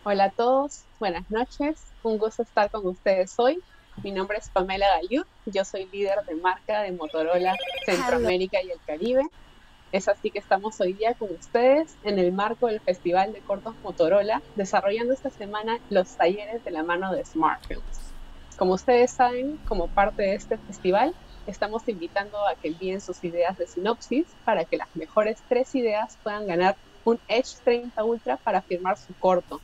Hola a todos, buenas noches. Un gusto estar con ustedes hoy. Mi nombre es Pamela Galiu. Yo soy líder de marca de Motorola Hello. Centroamérica y el Caribe. Es así que estamos hoy día con ustedes en el marco del Festival de Cortos Motorola, desarrollando esta semana los talleres de la mano de Smartfilms. Como ustedes saben, como parte de este festival, estamos invitando a que envíen sus ideas de sinopsis para que las mejores tres ideas puedan ganar un Edge 30 Ultra para firmar su corto.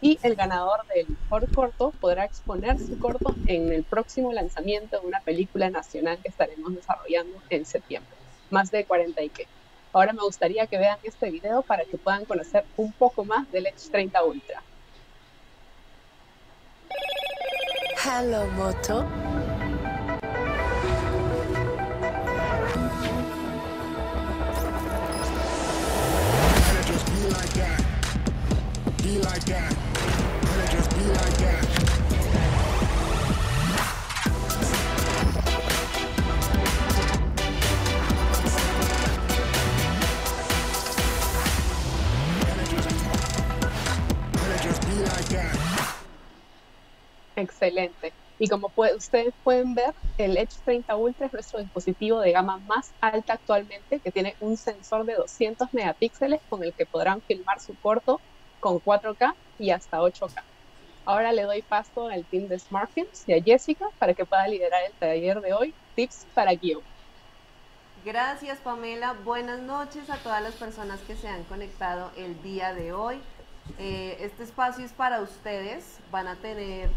Y el ganador del mejor corto podrá exponer su corto en el próximo lanzamiento de una película nacional que estaremos desarrollando en septiembre. Más de 40 y qué. Ahora me gustaría que vean este video para que puedan conocer un poco más del Edge 30 Ultra. Hello, Moto. And it just be like that. Be like that. And it just be like that. And it just be like that. Excelente. Y como ustedes pueden ver, el Edge 30 Ultra es nuestro dispositivo de gama más alta actualmente, que tiene un sensor de 200 megapíxeles con el que podrán filmar su corto con 4K y hasta 8K. Ahora le doy paso al team de SmartFilms y a Jessica para que pueda liderar el taller de hoy, Tips para Guión. Gracias Pamela, buenas noches a todas las personas que se han conectado el día de hoy. Este espacio es para ustedes, van a tener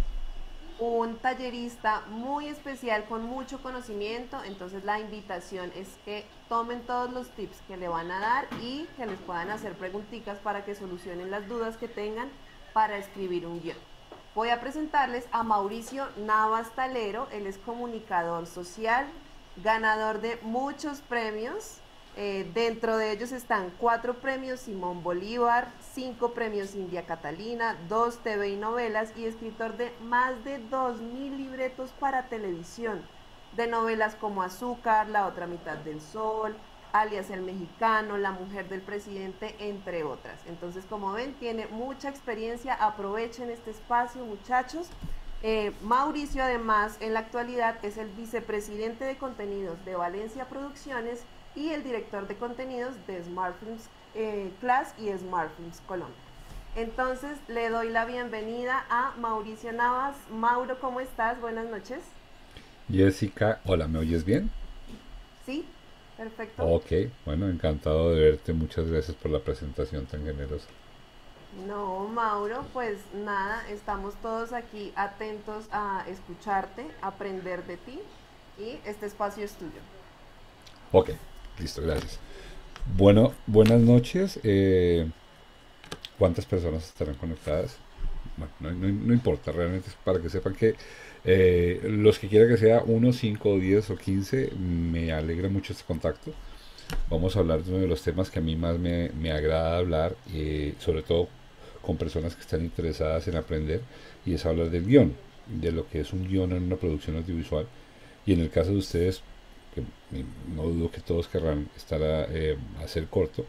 un tallerista muy especial con mucho conocimiento, entonces la invitación es que tomen todos los tips que le van a dar y que les puedan hacer preguntitas para que solucionen las dudas que tengan para escribir un guión. Voy a presentarles a Mauricio Navas Talero, él es comunicador social, ganador de muchos premios. Dentro de ellos están 4 premios Simón Bolívar, 5 premios India Catalina, 2 TV y novelas y escritor de más de 2000 libretos para televisión, de novelas como Azúcar, La otra mitad del sol, Alias el Mexicano, La mujer del presidente, entre otras. Entonces, como ven, tiene mucha experiencia, aprovechen este espacio, muchachos. Mauricio, además, en la actualidad es el vicepresidente de contenidos de Valencia Producciones y el director de contenidos de SmartFilms Class y SmartFilms Colombia. Entonces, le doy la bienvenida a Mauricio Navas. Mauro, ¿cómo estás? Buenas noches. Jessica, hola, ¿me oyes bien? ¿Sí? Perfecto. Ok, bueno, encantado de verte. Muchas gracias por la presentación tan generosa. No, Mauro, pues nada, estamos todos aquí atentos a escucharte, aprender de ti y este espacio es tuyo. Ok, listo, gracias. Bueno, buenas noches. ¿Cuántas personas estarán conectadas? Bueno, no importa, realmente es para que sepan que los que quiera que sea uno, 5, 10 o 15, me alegra mucho este contacto. Vamos a hablar de uno de los temas que a mí más me agrada hablar, sobre todo con personas que están interesadas en aprender, y es hablar del guión, de lo que es un guión en una producción audiovisual. Y en el caso de ustedes, que no dudo que todos querrán estar a hacer corto,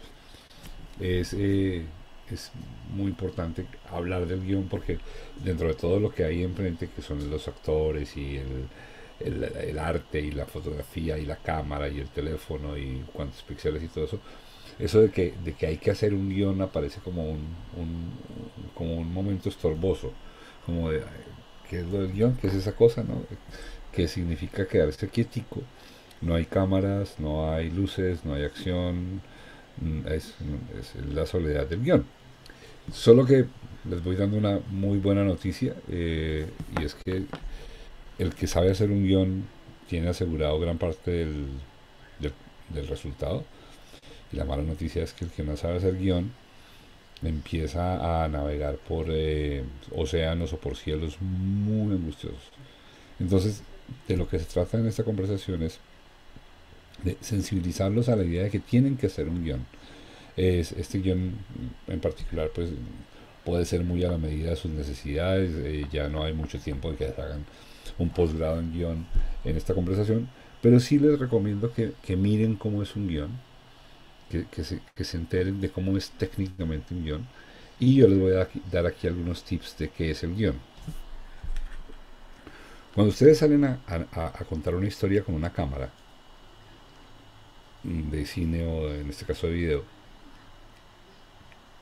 es, eh, es muy importante hablar del guión porque dentro de todo lo que hay enfrente, que son los actores y el arte y la fotografía y la cámara y el teléfono y cuántos píxeles y todo eso, eso de que hay que hacer un guión aparece como un momento estorboso, como de, ¿qué es lo del guión? ¿Qué es esa cosa? ¿No? Que significa quedarse quietico. No hay cámaras, no hay luces, no hay acción, es la soledad del guión. Solo que les voy dando una muy buena noticia, y es que el que sabe hacer un guión tiene asegurado gran parte del, del resultado. Y la mala noticia es que el que no sabe hacer guión empieza a navegar por océanos o por cielos muy angustiosos. Entonces, de lo que se trata en esta conversación es de sensibilizarlos a la idea de que tienen que hacer un guión. Este guión en particular pues puede ser muy a la medida de sus necesidades, ya no hay mucho tiempo de que hagan un posgrado en guión en esta conversación, pero sí les recomiendo que miren cómo es un guión, que se enteren de cómo es técnicamente un guión Y yo les voy a dar aquí algunos tips de qué es el guión. Cuando ustedes salen a contar una historia con una cámara de cine o en este caso de video,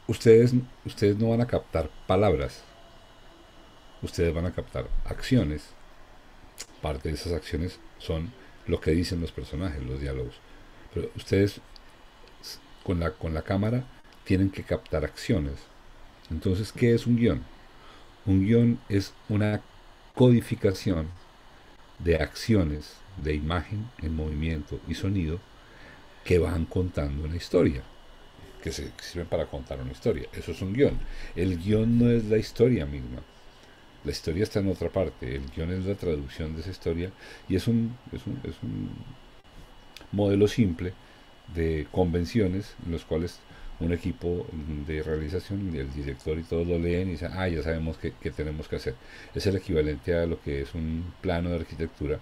ustedes, ustedes no van a captar palabras, ustedes van a captar acciones. Parte de esas acciones son lo que dicen los personajes, los diálogos. Pero ustedes con la cámara tienen que captar acciones. Entonces, ¿qué es un guión? Un guión es una codificación de acciones de imagen en movimiento y sonido que van contando una historia, que sirven para contar una historia. Eso es un guión. El guión no es la historia misma. La historia está en otra parte. El guión es la traducción de esa historia y es un modelo simple de convenciones en los cuales un equipo de realización y el director y todos lo leen y dicen, ah, ya sabemos qué tenemos que hacer. Es el equivalente a lo que es un plano de arquitectura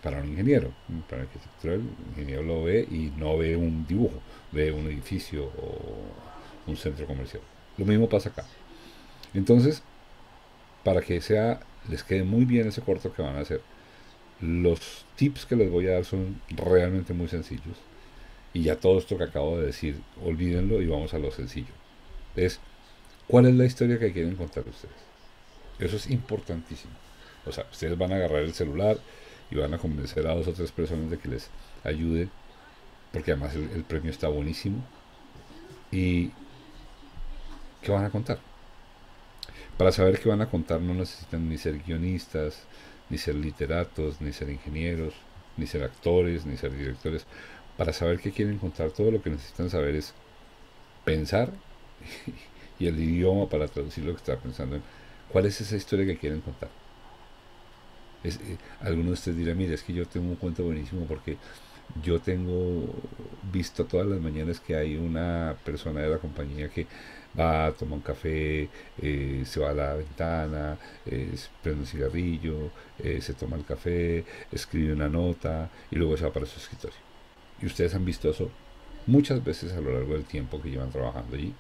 para un ingeniero. Un plano de arquitectura, el ingeniero lo ve y no ve un dibujo, ve un edificio o un centro comercial. Lo mismo pasa acá. Entonces, para que les quede muy bien ese corto que van a hacer, los tips que les voy a dar son realmente muy sencillos. Y ya todo esto que acabo de decir, olvídenlo y vamos a lo sencillo. Es, ¿cuál es la historia que quieren contar ustedes? Eso es importantísimo. O sea, ustedes van a agarrar el celular y van a convencer a 2 o 3 personas de que les ayude, porque además el premio está buenísimo. ¿Y qué van a contar? Para saber qué van a contar no necesitan ni ser guionistas, ni ser literatos, ni ser ingenieros, ni ser actores, ni ser directores. Para saber qué quieren contar, todo lo que necesitan saber es pensar y el idioma para traducir lo que está pensando en cuál es esa historia que quieren contar. Algunos de ustedes dirán, mire, es que yo tengo un cuento buenísimo porque yo tengo visto todas las mañanas que hay una persona de la compañía que va a tomar un café, se va a la ventana, prende un cigarrillo, se toma el café, escribe una nota y luego se va para su escritorio. Y ustedes han visto eso muchas veces a lo largo del tiempo que llevan trabajando allí.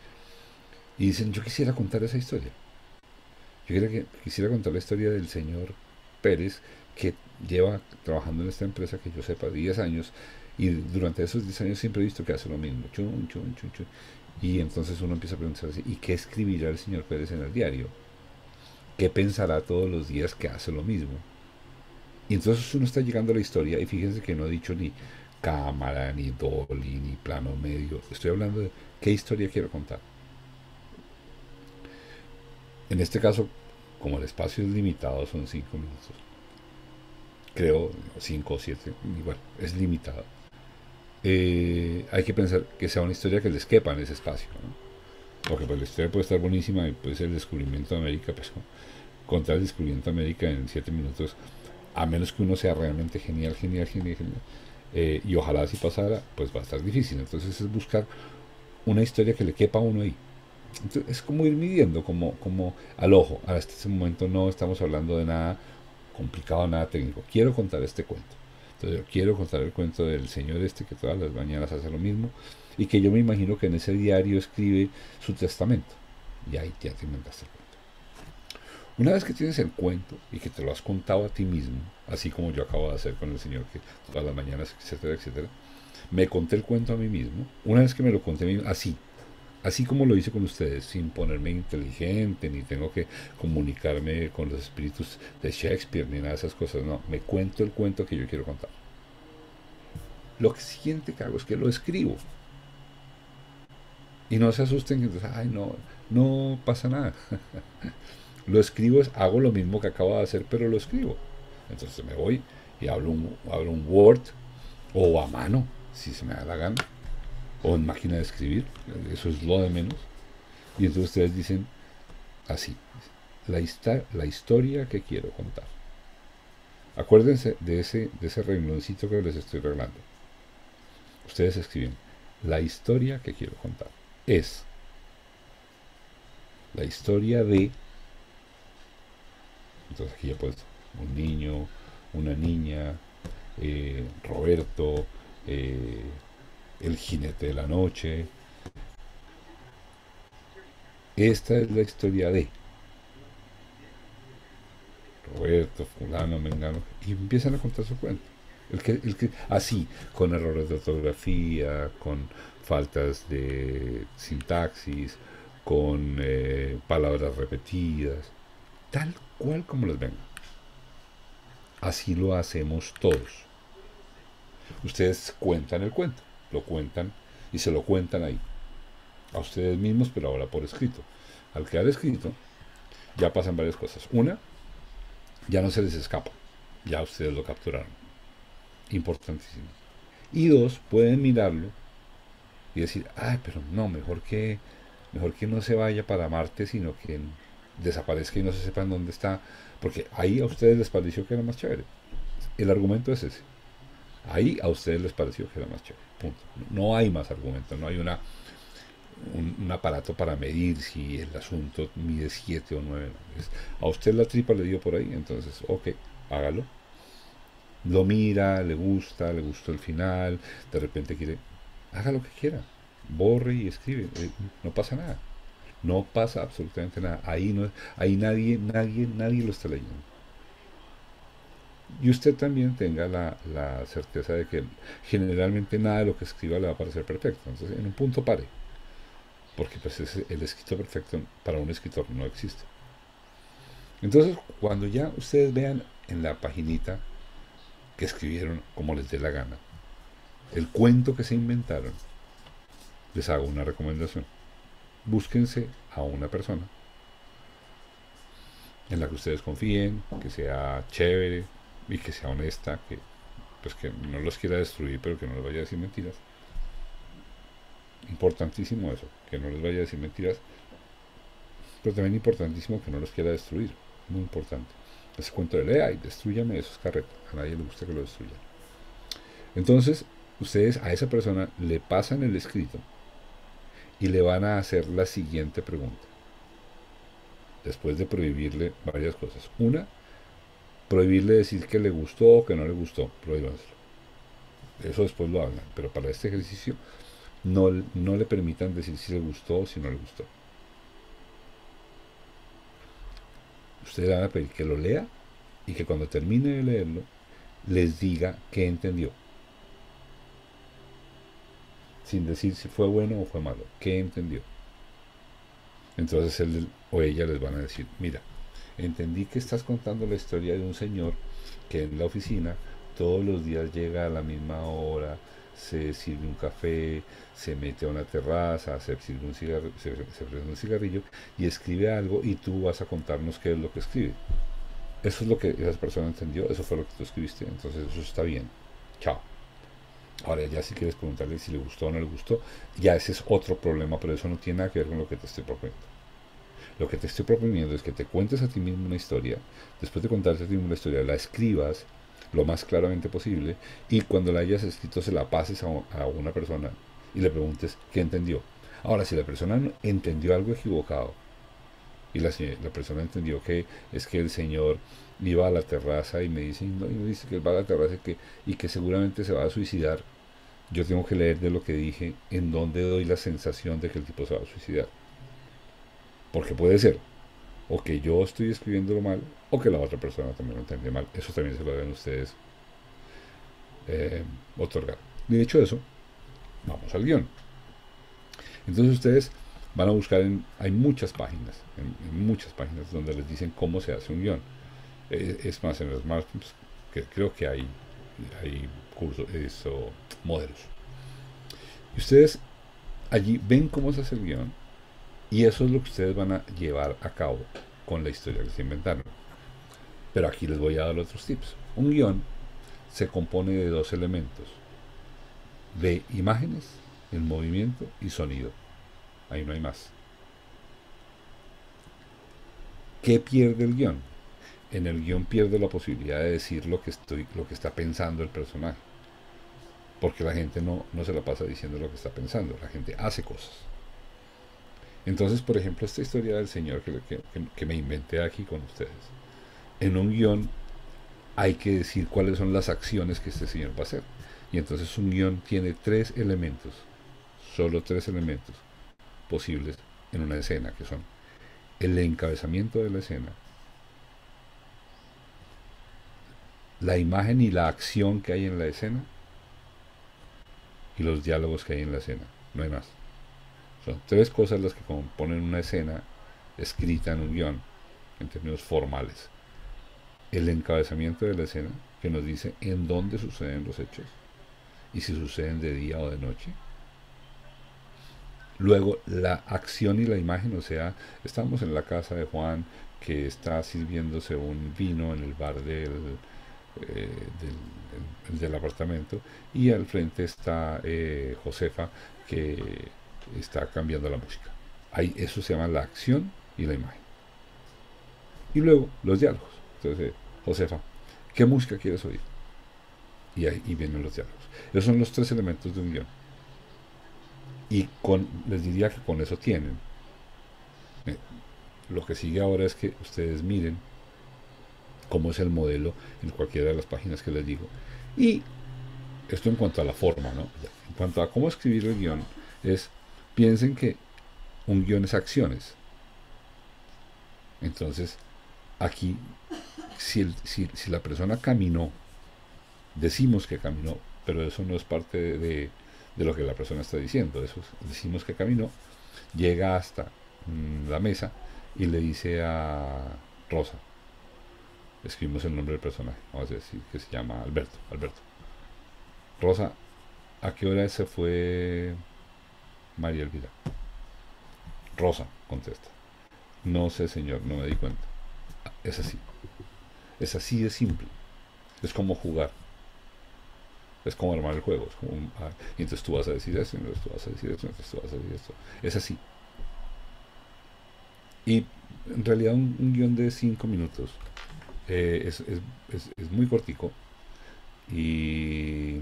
Y dicen, yo quisiera contar esa historia. Quisiera contar la historia del señor Pérez, que lleva trabajando en esta empresa, que yo sepa, 10 años. Y durante esos 10 años siempre he visto que hace lo mismo. Chun, chun, chun, chun. Y entonces uno empieza a preguntarse, ¿y qué escribirá el señor Pérez en el diario? ¿Qué pensará todos los días que hace lo mismo? Y entonces uno está llegando a la historia y fíjense que no he dicho ni cámara, ni dolly, ni plano medio. Estoy hablando de qué historia quiero contar. En este caso, como el espacio es limitado, son 5 minutos. Creo 5 o 7, igual, es limitado. Hay que pensar que sea una historia que les quepa en ese espacio, ¿no? Porque pues la historia puede estar buenísima y puede ser el descubrimiento de América, pues contar el descubrimiento de América en 7 minutos, a menos que uno sea realmente genial, y ojalá así pasara, pues va a estar difícil. Entonces es buscar una historia que le quepa a uno ahí. Entonces, es como ir midiendo, como al ojo. Hasta este momento no estamos hablando de nada complicado, nada técnico. Quiero contar este cuento. Entonces yo quiero contar el cuento del señor este que todas las mañanas hace lo mismo y que yo me imagino que en ese diario escribe su testamento. Y ahí ya te inventaste el cuento. Una vez que tienes el cuento y que te lo has contado a ti mismo, así como yo acabo de hacer con el señor que todas las mañanas, etcétera, etcétera, me conté el cuento a mí mismo. Una vez que me lo conté a mí mismo, así como lo hice con ustedes, sin ponerme inteligente, ni tengo que comunicarme con los espíritus de Shakespeare, ni nada de esas cosas, no, me cuento el cuento que yo quiero contar. Lo siguiente que hago es que lo escribo. Y no se asusten, entonces, ay, no pasa nada. Lo escribo, hago lo mismo que acabo de hacer, pero lo escribo. Entonces me voy y abro un Word, o a mano, si se me da la gana, o en máquina de escribir, eso es lo de menos. Y entonces ustedes dicen así, la historia que quiero contar. Acuérdense de ese rengloncito que les estoy regalando. Ustedes escriben, la historia que quiero contar es la historia de... Entonces aquí ya pues un niño, una niña, Roberto, el jinete de la noche, esta es la historia de Roberto, fulano, mengano, y empiezan a contar su cuento. Así, con errores de ortografía, con faltas de sintaxis, con palabras repetidas, tal cual como les venga. Así lo hacemos todos. Ustedes cuentan el cuento, lo cuentan y se lo cuentan ahí, a ustedes mismos, pero ahora por escrito. Al quedar escrito, ya pasan varias cosas. Una, ya no se les escapa, ya ustedes lo capturaron. Importantísimo. Y dos, pueden mirarlo y decir, ay, pero no, mejor que no se vaya para Marte, sino que desaparezca y no se sepan dónde está, porque ahí a ustedes les pareció que era más chévere. El argumento es ese. Ahí a ustedes les pareció que era más chévere. Punto. No hay más argumentos, no hay un aparato para medir si el asunto mide 7 o 9. A usted la tripa le dio por ahí, entonces, ok, hágalo. Lo mira, le gustó el final, de repente quiere, haga lo que quiera, borre y escribe, no pasa nada, no pasa absolutamente nada, ahí nadie lo está leyendo. Y usted también tenga la certeza de que generalmente nada de lo que escriba le va a parecer perfecto, entonces en un punto pare, porque pues el escrito perfecto para un escritor no existe. Entonces cuando ya ustedes vean en la paginita que escribieron como les dé la gana, el cuento que se inventaron, les hago una recomendación. Búsquense a una persona en la que ustedes confíen, que sea chévere y que sea honesta, que pues que no los quiera destruir, pero que no les vaya a decir mentiras. Importantísimo eso, que no les vaya a decir mentiras, pero también importantísimo que no los quiera destruir, muy importante. Ese cuento de lea y destrúyame, eso es carreta, a nadie le gusta que lo destruyan. Entonces, ustedes a esa persona le pasan el escrito y le van a hacer la siguiente pregunta. Después de prohibirle varias cosas. Una, prohibirle decir que le gustó o que no le gustó, prohíbanselo. Eso después lo hablan, pero para este ejercicio no le permitan decir si le gustó o si no le gustó. Ustedes van a pedir que lo lea y que cuando termine de leerlo les diga qué entendió, sin decir si fue bueno o fue malo, qué entendió. Entonces él o ella les van a decir, mira, entendí que estás contando la historia de un señor que en la oficina todos los días llega a la misma hora, se sirve un café, se mete a una terraza, se prende un cigarrillo y escribe algo y tú vas a contarnos qué es lo que escribe. Eso es lo que esa persona entendió, eso fue lo que tú escribiste, entonces eso está bien. Chao. Ahora ya si quieres preguntarle si le gustó o no le gustó, ya ese es otro problema, pero eso no tiene nada que ver con lo que te estoy proponiendo. Lo que te estoy proponiendo es que te cuentes a ti mismo una historia, después de contarte a ti mismo la historia, la escribas lo más claramente posible y cuando la hayas escrito se la pases a una persona y le preguntes qué entendió. Ahora, si la persona entendió algo equivocado y la persona entendió que es que el señor iba a la terraza y me dice, no, y me dice que él va a la terraza y que seguramente se va a suicidar, yo tengo que leer de lo que dije en donde doy la sensación de que el tipo se va a suicidar. Porque puede ser o que yo estoy escribiéndolo mal o que la otra persona también lo entiende mal. Eso también se lo deben ustedes otorgar. Y dicho eso, vamos al guión. Entonces ustedes van a buscar hay muchas páginas, en muchas páginas donde les dicen cómo se hace un guión. Es más, en los smartphones que creo que hay cursos, modelos. Y ustedes allí ven cómo se hace el guión y eso es lo que ustedes van a llevar a cabo con la historia que se inventaron. Pero aquí les voy a dar otros tips. Un guión se compone de dos elementos: de imágenes, el movimiento y sonido. Ahí no hay más. ¿Qué pierde el guión? En el guión pierde la posibilidad de decir lo que está pensando el personaje. Porque la gente no se la pasa diciendo lo que está pensando, la gente hace cosas. Entonces, por ejemplo, esta historia del señor que me inventé aquí con ustedes, en un guión hay que decir cuáles son las acciones que este señor va a hacer. Y entonces un guión tiene 3 elementos, solo 3 elementos posibles en una escena, que son el encabezamiento de la escena, la imagen y la acción que hay en la escena y los diálogos que hay en la escena. No hay más. Son tres cosas las que componen una escena escrita en un guión en términos formales. El encabezamiento de la escena, que nos dice en dónde suceden los hechos y si suceden de día o de noche. Luego la acción y la imagen, o sea, estamos en la casa de Juan que está sirviéndose un vino en el bar del apartamento, y al frente está Josefa, que está cambiando la música. Ahí, eso se llama la acción y la imagen. Y luego los diálogos. Entonces, Josefa, ¿qué música quieres oír? Y ahí vienen los diálogos. Esos son los tres elementos de un guión. Y les diría que con eso tienen. Lo que sigue ahora es que ustedes miren cómo es el modelo en cualquiera de las páginas que les digo. Y esto en cuanto a la forma, ¿no? En cuanto a cómo escribir el guión, piensen que un guión es acciones. Entonces, aquí, si la persona caminó, decimos que caminó, pero eso no es parte de lo que la persona está diciendo. Eso decimos que caminó, llega hasta la mesa y le dice a Rosa, escribimos el nombre del personaje, vamos a decir que se llama Alberto. Rosa, ¿a qué hora se fue María Elvira? Rosa contesta, no sé, señor, no me di cuenta. Es así de simple. Es como jugar, es como armar el juego, y entonces tú vas a decir esto, y entonces tú vas a decir esto, y entonces tú vas a decir esto. Es así. Y en realidad un guión de 5 minutos es muy cortico, y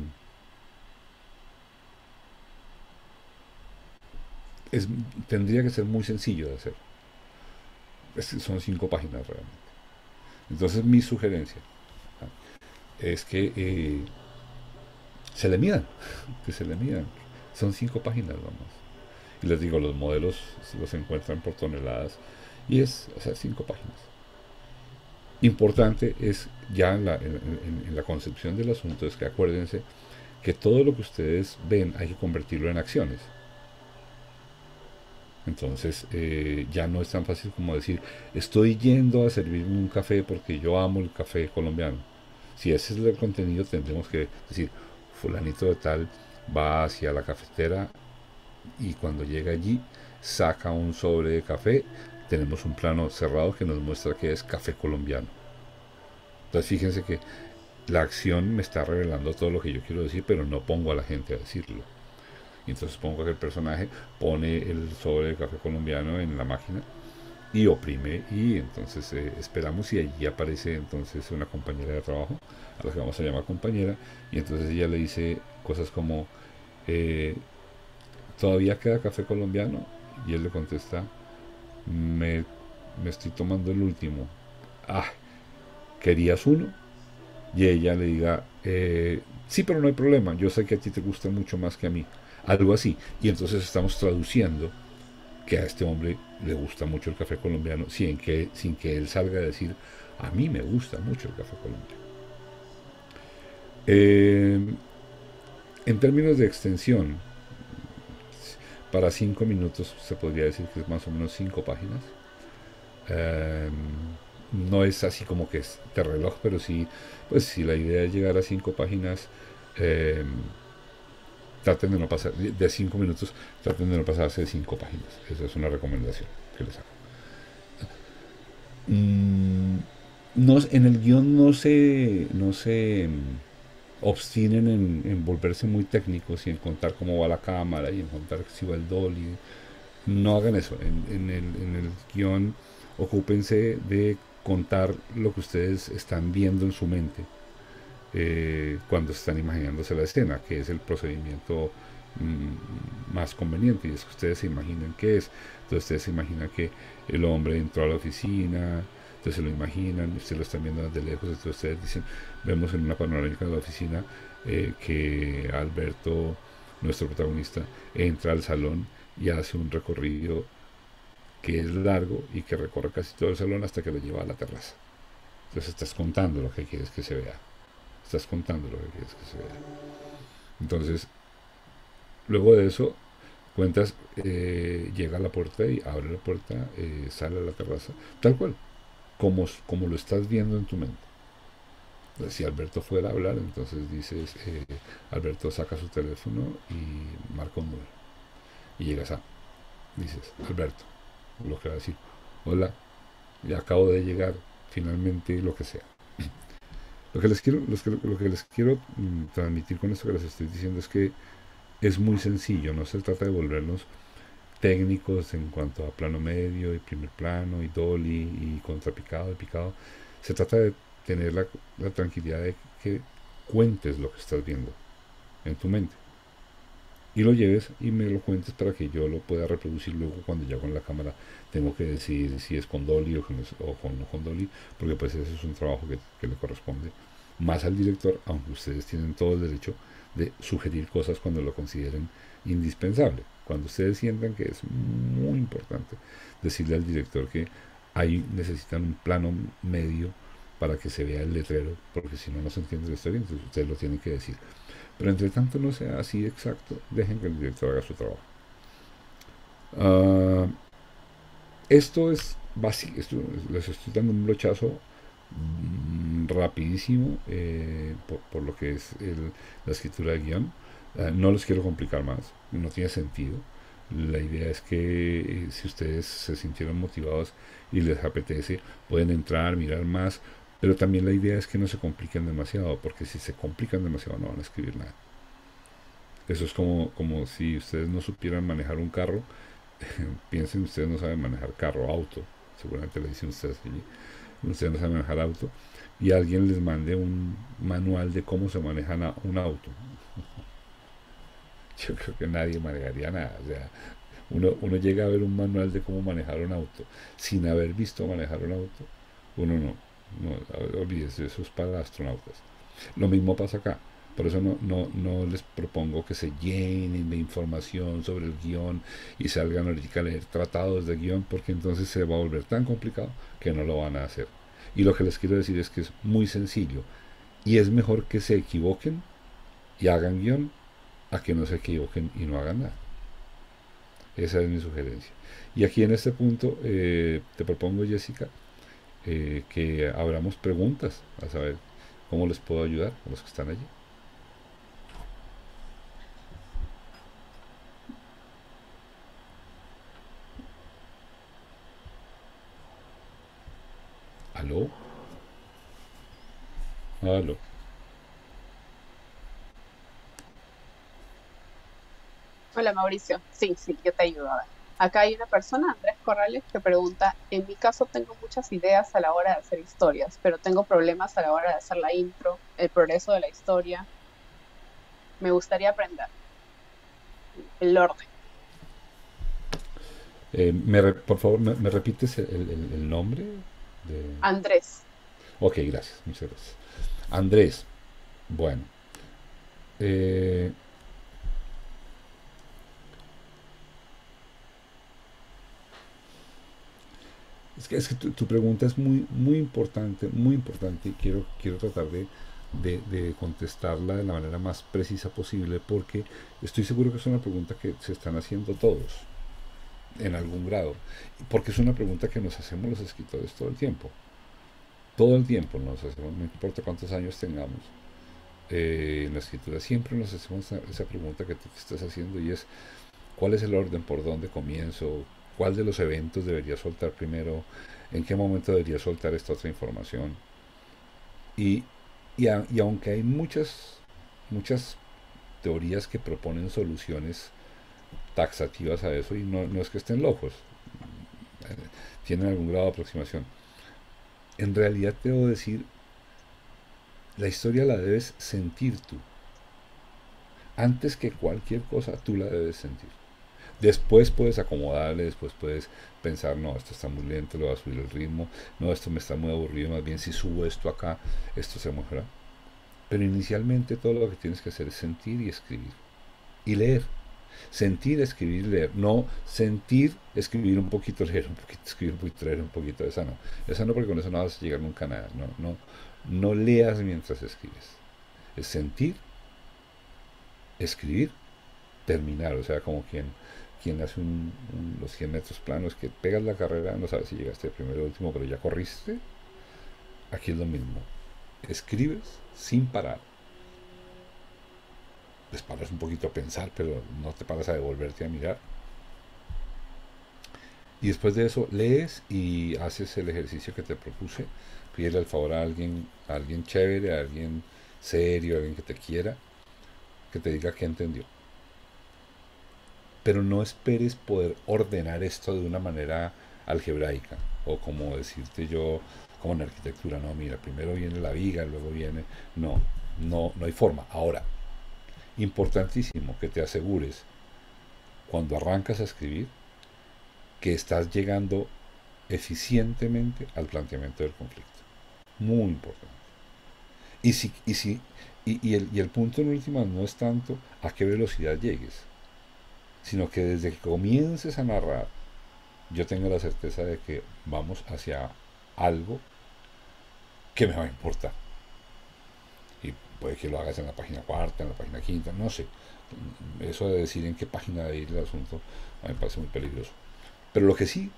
tendría que ser muy sencillo de hacer. Son 5 páginas realmente. Entonces mi sugerencia es que se le midan, que se le midan. Son 5 páginas nomás. Y les digo, los modelos los encuentran por toneladas, y es 5 páginas. Importante es ya en la concepción del asunto, es que acuérdense que todo lo que ustedes ven hay que convertirlo en acciones. Entonces ya no es tan fácil como decir, estoy yendo a servirme un café porque yo amo el café colombiano. Si ese es el contenido, tendremos que decir, fulanito de tal va hacia la cafetera y cuando llega allí saca un sobre de café. Tenemos un plano cerrado que nos muestra que es café colombiano. Entonces fíjense que la acción me está revelando todo lo que yo quiero decir, pero no pongo a la gente a decirlo. Y entonces pongo que el personaje pone el sobre de café colombiano en la máquina y oprime, y entonces esperamos, y allí aparece entonces una compañera de trabajo, a la que vamos a llamar compañera, y entonces ella le dice cosas como, ¿todavía queda café colombiano? Y él le contesta, me estoy tomando el último. Ah, ¿querías uno? Y ella le diga, sí, pero no hay problema, yo sé que a ti te gusta mucho más que a mí. Algo así. Y entonces estamos traduciendo que a este hombre le gusta mucho el café colombiano, sin que él salga a decir, a mí me gusta mucho el café colombiano. En términos de extensión, para 5 minutos se podría decir que es más o menos 5 páginas. No es así como que es de reloj, pero sí, pues si la idea es llegar a 5 páginas, traten de no pasar de 5 minutos, traten de no pasarse de 5 páginas. Esa es una recomendación que les hago. No, en el guión no se obstinen en volverse muy técnicos y en contar cómo va la cámara y en contar si va el dolly. No hagan eso. En el guión ocúpense de contar lo que ustedes están viendo en su mente cuando están imaginándose la escena, que es el procedimiento más conveniente, y es que ustedes se imaginen qué es. Entonces ustedes se imaginan que el hombre entró a la oficina, entonces se lo imaginan, ustedes lo están viendo desde lejos, entonces ustedes dicen, vemos en una panorámica de la oficina que Alberto, nuestro protagonista, entra al salón y hace un recorrido que es largo y que recorre casi todo el salón hasta que lo lleva a la terraza. Entonces estás contando lo que quieres que se vea. Estás contando lo que quieres que se vea. Entonces, luego de eso, cuentas, llega a la puerta y abre la puerta, sale a la terraza, tal cual, como lo estás viendo en tu mente. Si Alberto fuera a hablar, entonces dices, Alberto saca su teléfono y marca un número. Y llegas a, dices, Alberto, lo que va a decir, hola, ya acabo de llegar, finalmente, lo que sea. Lo que les quiero transmitir con esto que les estoy diciendo es que es muy sencillo, no se trata de volvernos técnicos en cuanto a plano medio y primer plano y dolly y contrapicado y picado. Se trata de tener la tranquilidad de que cuentes lo que estás viendo en tu mente y lo lleves y me lo cuentes para que yo lo pueda reproducir luego cuando ya con la cámara tengo que decir si es con dolly o no con dolly, porque pues ese es un trabajo que le corresponde más al director, aunque ustedes tienen todo el derecho de sugerir cosas cuando lo consideren indispensable, cuando ustedes sientan que es muy importante decirle al director que ahí necesitan un plano medio para que se vea el letrero, porque si no, no se entiende la historia, entonces ustedes lo tienen que decir. Pero entre tanto no sea así exacto, dejen que el director haga su trabajo. Esto es básico, les estoy dando un brochazo rapidísimo por lo que es la escritura de guión. No los quiero complicar más, no tiene sentido. La idea es que si ustedes se sintieron motivados y les apetece, pueden entrar, mirar más, pero también la idea es que no se compliquen demasiado, porque si se complican demasiado no van a escribir nada. Eso es como si ustedes no supieran manejar un carro. Piensen, ustedes no saben manejar carro, auto, seguramente le dicen ustedes allí, ustedes no saben manejar auto, y alguien les mande un manual de cómo se maneja un auto. Yo creo que nadie manejaría nada. O sea, uno llega a ver un manual de cómo manejar un auto sin haber visto manejar un auto, uno no, olvídese, eso es para astronautas. Lo mismo pasa acá. Por eso no les propongo que se llenen de información sobre el guión y salgan ahorita a leer tratados de guión, porque entonces se va a volver tan complicado que no lo van a hacer. Y lo que les quiero decir es que es muy sencillo, y es mejor que se equivoquen y hagan guión a que no se equivoquen y no hagan nada. Esa es mi sugerencia. Y aquí en este punto te propongo, Jessica, que abramos preguntas a saber cómo les puedo ayudar a los que están allí. ¿Aló? ¿Aló? Hola Mauricio, sí, yo te ayudo. A ver. Acá hay una persona, Andrés Corrales, que pregunta, en mi caso tengo muchas ideas a la hora de hacer historias, pero tengo problemas a la hora de hacer la intro, el progreso de la historia. Me gustaría aprender el orden. Por favor, ¿me repites el nombre? Andrés, Ok, gracias, muchas gracias. Andrés, bueno. eh, es que tu pregunta es muy importante, y quiero tratar de contestarla de la manera más precisa posible, porque estoy seguro que es una pregunta que se están haciendo todos, en algún grado, porque es una pregunta que nos hacemos los escritores todo el tiempo nos hacemos, no importa cuántos años tengamos, en la escritura siempre nos hacemos esa pregunta que tú te estás haciendo, y es, ¿cuál es el orden por dónde comienzo? ¿Cuál de los eventos debería soltar primero? ¿En qué momento debería soltar esta otra información? Y, y aunque hay muchas teorías que proponen soluciones taxativas a eso, y no es que estén locos, eh, tienen algún grado de aproximación, en realidad te debo decir, la historia la debes sentir tú. Antes que cualquier cosa, tú la debes sentir. Después puedes acomodarle, después puedes pensar, no, esto está muy lento, le voy a subir el ritmo, no, esto me está muy aburrido, más bien si subo esto acá, esto se mejora. Pero inicialmente todo lo que tienes que hacer es sentir y escribir y leer. Sentir, escribir, leer. No sentir, escribir un poquito, leer un poquito, escribir un poquito, leer un poquito. Esa no. Esa no, porque con eso no vas a llegar nunca a nada. No, no, no leas mientras escribes. Es sentir, escribir, terminar. O sea, como quien hace los 100 metros planos, que pegas la carrera, no sabes si llegaste primero o último, pero ya corriste. Aquí es lo mismo. Escribes sin parar. Les paras un poquito a pensar, pero no te paras a devolverte a mirar. Y después de eso lees y haces el ejercicio que te propuse. Pídele el favor a alguien chévere, a alguien serio, a alguien que te quiera, que te diga qué entendió. Pero no esperes poder ordenar esto de una manera algebraica, o como decirte yo, como en arquitectura, no, mira, primero viene la viga, luego viene... No, no hay forma. Ahora, importantísimo que te asegures, cuando arrancas a escribir, que estás llegando eficientemente al planteamiento del conflicto. Muy importante. Y el punto en última no es tanto a qué velocidad llegues, sino que desde que comiences a narrar, yo tengo la certeza de que vamos hacia algo que me va a importar. Y puede que lo hagas en la página cuarta, en la página quinta, no sé. Eso de decir en qué página de ir el asunto a mí me parece muy peligroso. Pero lo que sí,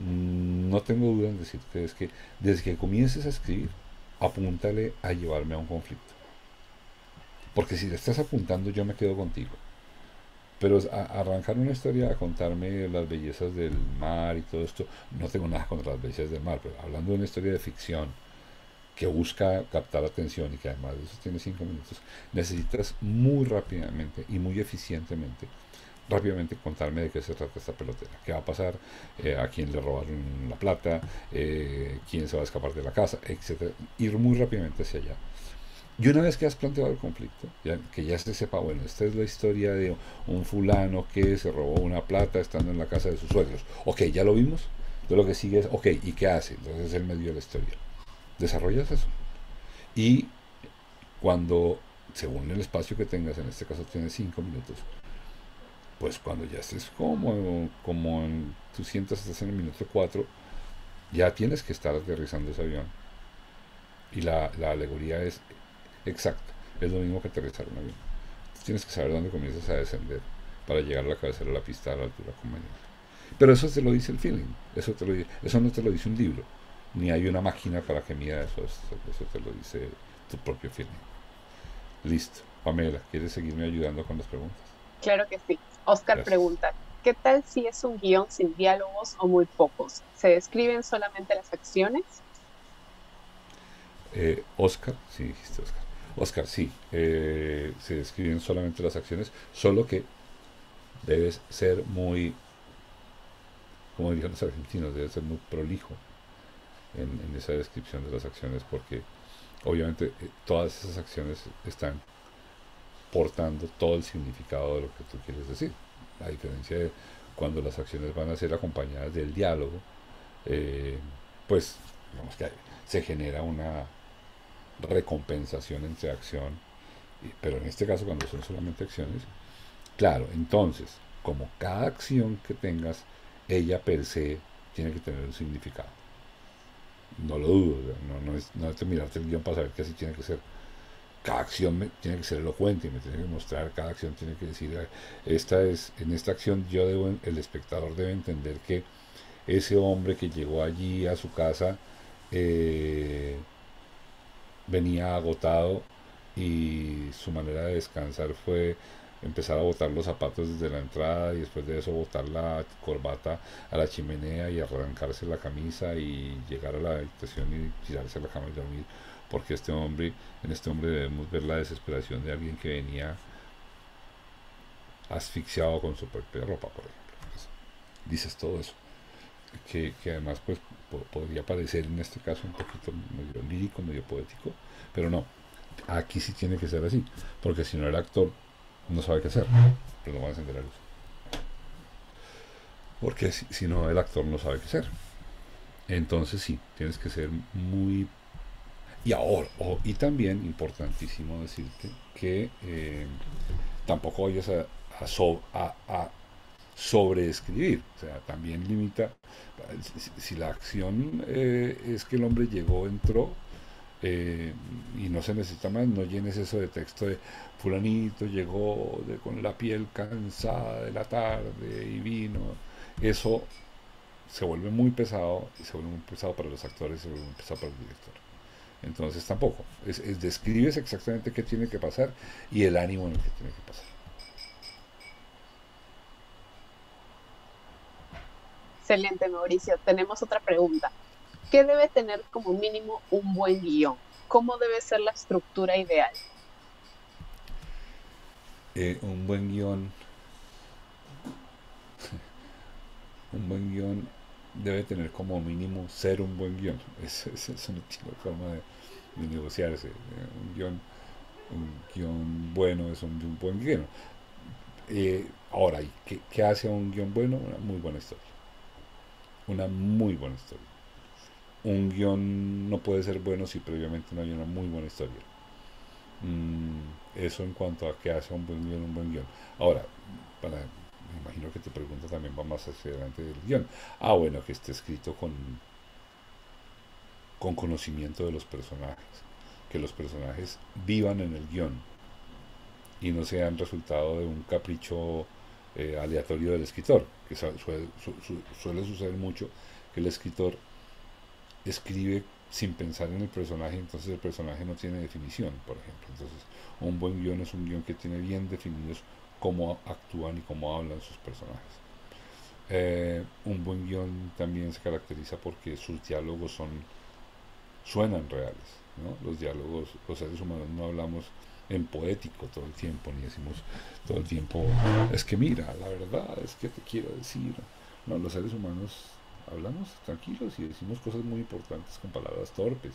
no tengo duda en decirte es que desde que comiences a escribir, apúntale a llevarme a un conflicto. Porque si le estás apuntando, yo me quedo contigo. Pero arrancar una historia a contarme las bellezas del mar y todo esto, no tengo nada contra las bellezas del mar, pero hablando de una historia de ficción que busca captar atención y que además de eso tiene 5 minutos, necesitas muy rápidamente y muy eficientemente, rápidamente contarme de qué se trata esta pelotera, qué va a pasar, a quién le robaron la plata, quién se va a escapar de la casa, etcétera. Ir muy rápidamente hacia allá. Y una vez que has planteado el conflicto, que ya se sepa, bueno, esta es la historia de un fulano que se robó una plata estando en la casa de sus suegros. Ok, ya lo vimos. Entonces lo que sigue es, ok, ¿y qué hace? Entonces es el medio de la historia. Desarrollas eso. Y cuando, según el espacio que tengas, en este caso tienes 5 minutos, pues cuando ya estés como tú sientas, estás en el minuto 4, ya tienes que estar aterrizando ese avión. Y la alegoría es exacto, es lo mismo que aterrizar un avión. Tienes que saber dónde comienzas a descender para llegar a la cabecera de la pista a la altura conveniente. Pero eso te lo dice el feeling, eso no te lo dice un libro, ni hay una máquina para que mida eso te lo dice tu propio feeling. Listo. Pamela, ¿quieres seguirme ayudando con las preguntas? Claro que sí. Oscar Gracias. pregunta, ¿qué tal si es un guión sin diálogos o muy pocos? ¿Se describen solamente las acciones? Oscar, sí dijiste Oscar. Oscar, sí, se describen solamente las acciones, solo que debes ser muy, como dirían los argentinos, debes ser muy prolijo en esa descripción de las acciones, porque obviamente todas esas acciones están portando todo el significado de lo que tú quieres decir. A diferencia de cuando las acciones van a ser acompañadas del diálogo, pues digamos que se genera una recompensación entre acción, pero en este caso cuando son solamente acciones, claro, entonces como cada acción que tengas, ella per se tiene que tener un significado, no lo dudo, no es de mirarte el guión para saber que así tiene que ser. Cada acción tiene que ser elocuente, me tiene que mostrar, cada acción tiene que decir, en esta acción el espectador debe entender que ese hombre que llegó allí a su casa venía agotado y su manera de descansar fue empezar a botar los zapatos desde la entrada y después de eso botar la corbata a la chimenea y arrancarse la camisa y llegar a la habitación y tirarse a la cama y dormir, porque en este hombre debemos ver la desesperación de alguien que venía asfixiado con su propia ropa, por ejemplo. Pues, dices todo eso, que además pues podría parecer en este caso un poquito medio lírico, medio poético, pero no, aquí sí tiene que ser así, porque si no el actor no sabe qué hacer, pero no van a encender la luz, porque si no el actor no sabe qué hacer. Entonces sí, tienes que ser muy... Y ahora, y también importantísimo decirte que tampoco vayas a a sobreescribir. O sea, también limita, si la acción es que el hombre llegó, entró, y no se necesita más, no llenes eso de texto de fulanito llegó con la piel cansada de la tarde y vino. Eso se vuelve muy pesado, y se vuelve muy pesado para los actores, se vuelve muy pesado para el director. Entonces tampoco, describes exactamente qué tiene que pasar y el ánimo en el que tiene que pasar. Excelente, Mauricio. Tenemos otra pregunta. ¿Qué debe tener como mínimo un buen guión? ¿Cómo debe ser la estructura ideal? Un buen guión, un buen guión debe tener como mínimo ser un buen guión. Eso no tiene forma de negociarse. Un guión bueno es un buen guión. Ahora, ¿qué hace a un guión bueno? Una muy buena historia. Una muy buena historia. Un guión no puede ser bueno si previamente no hay una muy buena historia. Eso en cuanto a qué hace un buen guión. Ahora, me imagino que tu pregunta también va más hacia adelante del guión. Bueno, que esté escrito con conocimiento de los personajes. Que los personajes vivan en el guión y no sean resultado de un capricho aleatorio del escritor, que suele suceder mucho, que el escritor escribe sin pensar en el personaje, entonces el personaje no tiene definición, por ejemplo. Entonces, un buen guión es un guión que tiene bien definidos cómo actúan y cómo hablan sus personajes. Un buen guión también se caracteriza porque sus diálogos suenan reales, ¿no? Los diálogos, los seres humanos no hablamos en poético todo el tiempo, ni decimos todo el tiempo, es que mira, la verdad es que te quiero decir. No, los seres humanos hablamos tranquilos y decimos cosas muy importantes con palabras torpes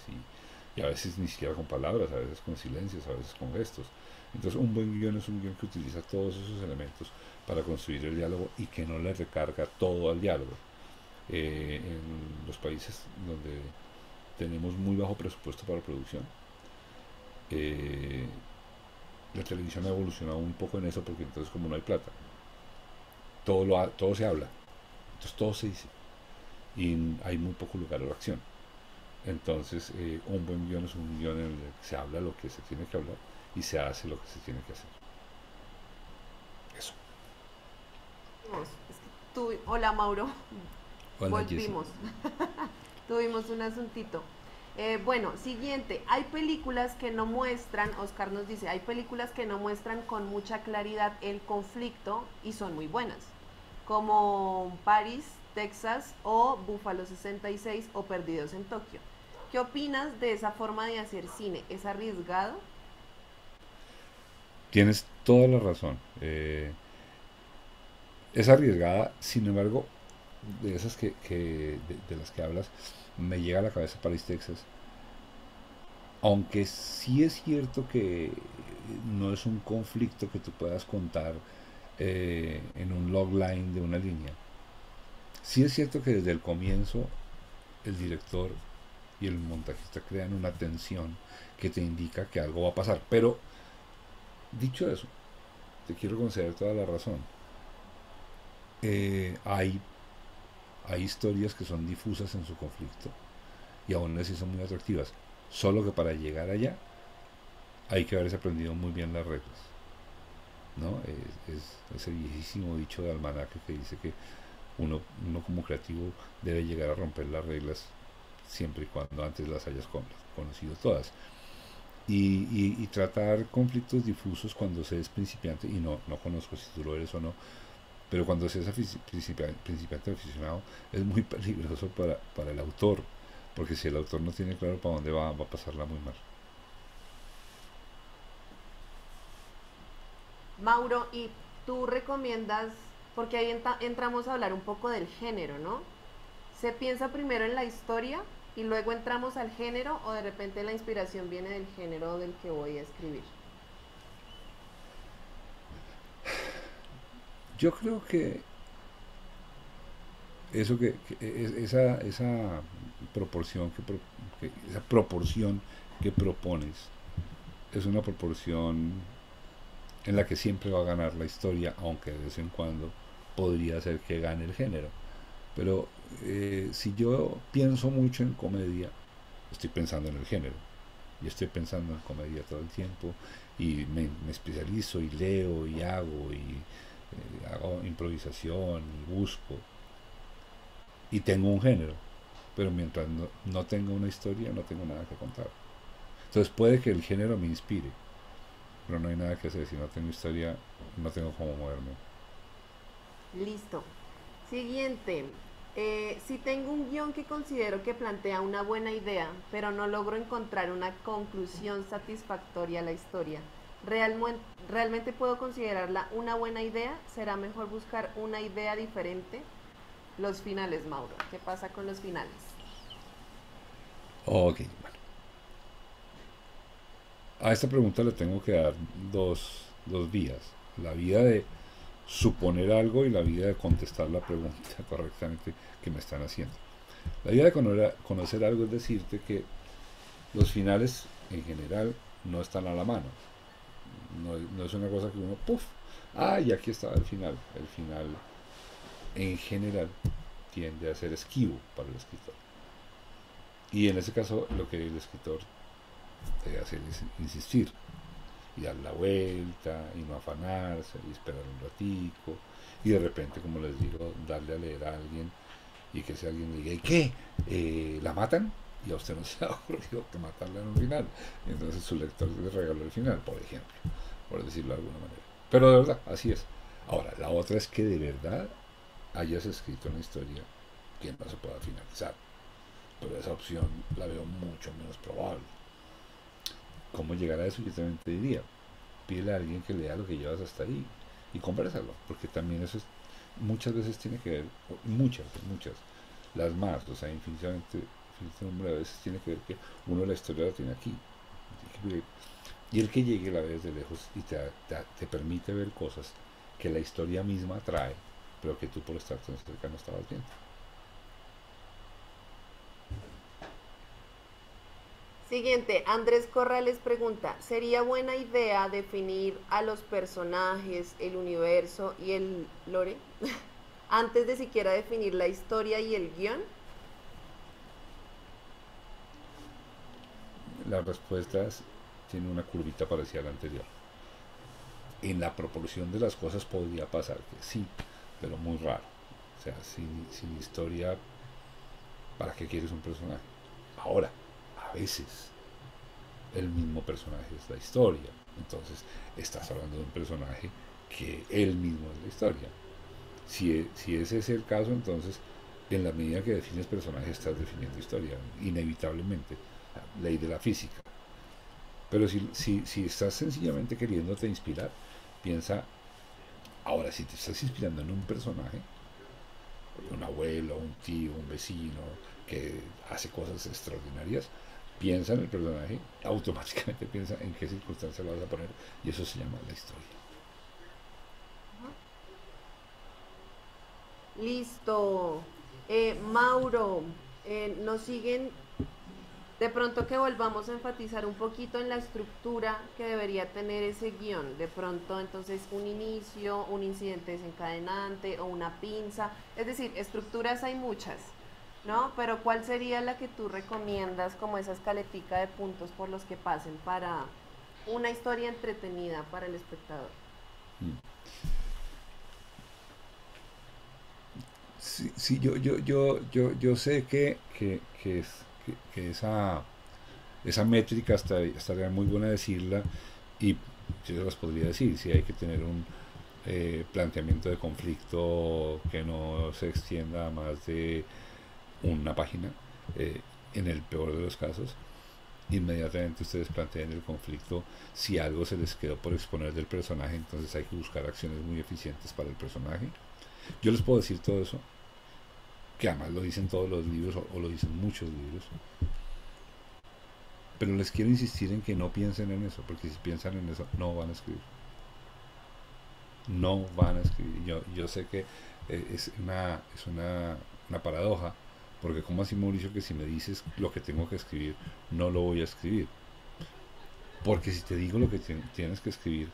y a veces ni siquiera con palabras, a veces con silencios, a veces con gestos. Entonces un buen guión es un guión que utiliza todos esos elementos para construir el diálogo y que no le recarga todo al diálogo. En los países donde tenemos muy bajo presupuesto para producción, la televisión ha evolucionado un poco en eso, porque entonces como no hay plata, todo se habla, entonces todo se dice y hay muy poco lugar a la acción. Entonces un buen guión es un guión en el que se habla lo que se tiene que hablar y se hace lo que se tiene que hacer. Eso. Hola, Mauro. Hola, Volvimos. Tuvimos un asuntito. Bueno, siguiente. Hay películas que no muestran, Oscar nos dice, hay películas que no muestran con mucha claridad el conflicto y son muy buenas, como Paris, Texas o Búfalo 66 o Perdidos en Tokio. ¿Qué opinas de esa forma de hacer cine? ¿Es arriesgado? Tienes toda la razón. Es arriesgada, sin embargo, de esas de las que hablas, me llega a la cabeza Paris, Texas. Aunque sí es cierto que no es un conflicto que tú puedas contar en un logline de una línea. Sí es cierto que desde el comienzo el director y el montajista crean una tensión que te indica que algo va a pasar. Pero, dicho eso, te quiero conceder toda la razón. Hay historias que son difusas en su conflicto y aún así son muy atractivas. Solo que para llegar allá hay que haberse aprendido muy bien las reglas, ¿no? Es ese viejísimo dicho de almanaque que dice que uno como creativo debe llegar a romper las reglas siempre y cuando antes las hayas conocido todas. Y tratar conflictos difusos cuando se es principiante, y no conozco si tú lo eres o no, pero cuando se es principiante aficionado es muy peligroso para el autor, porque si el autor no tiene claro para dónde va a pasarla muy mal. Mauro, ¿y tú recomiendas, porque ahí entramos a hablar un poco del género, ¿no? ¿Se piensa primero en la historia y luego entramos al género, o de repente la inspiración viene del género del que voy a escribir? Yo creo que eso esa proporción esa proporción que propones es una proporción en la que siempre va a ganar la historia, aunque de vez en cuando podría ser que gane el género. Pero si yo pienso mucho en comedia, estoy pensando en el género. Y estoy pensando en comedia todo el tiempo y me especializo y leo y hago improvisación y busco y tengo un género, pero mientras no tenga una historia no tengo nada que contar. Entonces puede que el género me inspire, pero no hay nada que hacer. Si no tengo historia, no tengo cómo moverme. Listo. Siguiente. Si tengo un guión que considero que plantea una buena idea, pero no logro encontrar una conclusión satisfactoria a la historia, ¿realmente puedo considerarla una buena idea? ¿Será mejor buscar una idea diferente? Los finales, Mauro. ¿Qué pasa con los finales? Ok, bueno. A esta pregunta le tengo que dar dos vías. La vía de suponer algo y la vía de contestar la pregunta correctamente que me están haciendo. La vía de conocer algo es decirte que los finales en general no están a la mano. No es una cosa que uno, ¡puf! ¡Ah! Y aquí está el final. El final en general tiende a ser esquivo para el escritor. Y en ese caso lo que el escritor debe hacer es insistir y dar la vuelta y no afanarse y esperar un ratico y de repente, como les digo, darle a leer a alguien y que ese alguien le diga: ¿y qué? ¿La matan? Y a usted no se ha ocurrido que matarla en un final. Entonces su lector le regaló el final, por ejemplo, por decirlo de alguna manera. Pero de verdad, así es. Ahora, la otra es que de verdad hayas escrito una historia que no se pueda finalizar. Pero esa opción la veo mucho menos probable. ¿Cómo llegar a eso? Yo también te diría, pídele a alguien que lea lo que llevas hasta ahí y conversalo, porque también eso muchas veces tiene que ver, muchas, las más, o sea, infinitamente número de veces tiene que ver que uno la historia la tiene aquí, y el que llegue la ve desde lejos y te permite ver cosas que la historia misma trae, pero que tú por estar tan cerca no estabas viendo. Siguiente, Andrés Corrales pregunta, ¿sería buena idea definir a los personajes, el universo y el lore antes de siquiera definir la historia y el guión? La respuesta tiene una curvita parecida a la anterior. En la proporción de las cosas podría pasar que sí, pero muy raro. O sea, sin historia, ¿para qué quieres un personaje? Ahora, a veces el mismo personaje es la historia. Entonces estás hablando de un personaje que él mismo es la historia. Si ese es el caso, entonces en la medida que defines personaje estás definiendo historia, inevitablemente, ley de la física. Pero si estás sencillamente queriéndote inspirar, piensa, ahora si te estás inspirando en un personaje, un abuelo, un tío, un vecino que hace cosas extraordinarias, piensa en el personaje, automáticamente piensa en qué circunstancia lo vas a poner, y eso se llama la historia. Listo. Mauro, nos siguen, de pronto que volvamos a enfatizar un poquito en la estructura que debería tener ese guión. De pronto, entonces, un inicio, un incidente desencadenante o una pinza. Es decir, estructuras hay muchas, ¿no? Pero ¿cuál sería la que tú recomiendas como esa escaletica de puntos por los que pasen para una historia entretenida para el espectador? Sí, yo sé que esa métrica estaría muy buena decirla, y yo se las podría decir. Si hay que tener un planteamiento de conflicto que no se extienda a más de una página, en el peor de los casos, inmediatamente ustedes planteen el conflicto. Si algo se les quedó por exponer del personaje, entonces hay que buscar acciones muy eficientes para el personaje. Yo les puedo decir todo eso, que además lo dicen todos los libros, o lo dicen muchos libros, pero les quiero insistir en que no piensen en eso, porque si piensan en eso no van a escribir. No van a escribir. Yo sé que es una paradoja, porque como así, Mauricio, que si me dices lo que tengo que escribir, no lo voy a escribir? Porque si te digo lo que tienes que escribir,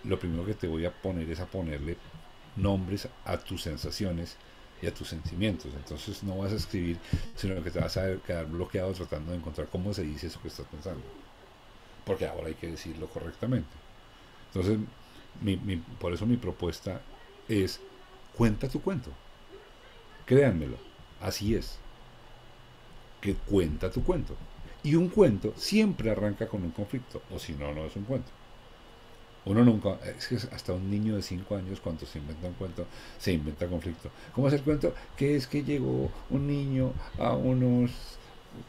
lo primero que te voy a poner es a ponerle nombres a tus sensaciones y a tus sentimientos. Entonces no vas a escribir, sino que te vas a quedar bloqueado tratando de encontrar cómo se dice eso que estás pensando. Porque ahora hay que decirlo correctamente. Entonces, por eso mi propuesta es, cuenta tu cuento. Créanmelo, así es. Que cuenta tu cuento. Y un cuento siempre arranca con un conflicto, o si no, no es un cuento. Uno nunca, es que hasta un niño de 5 años, cuando se inventa un cuento, se inventa conflicto. ¿Cómo es el cuento? Que es que llegó un niño a unos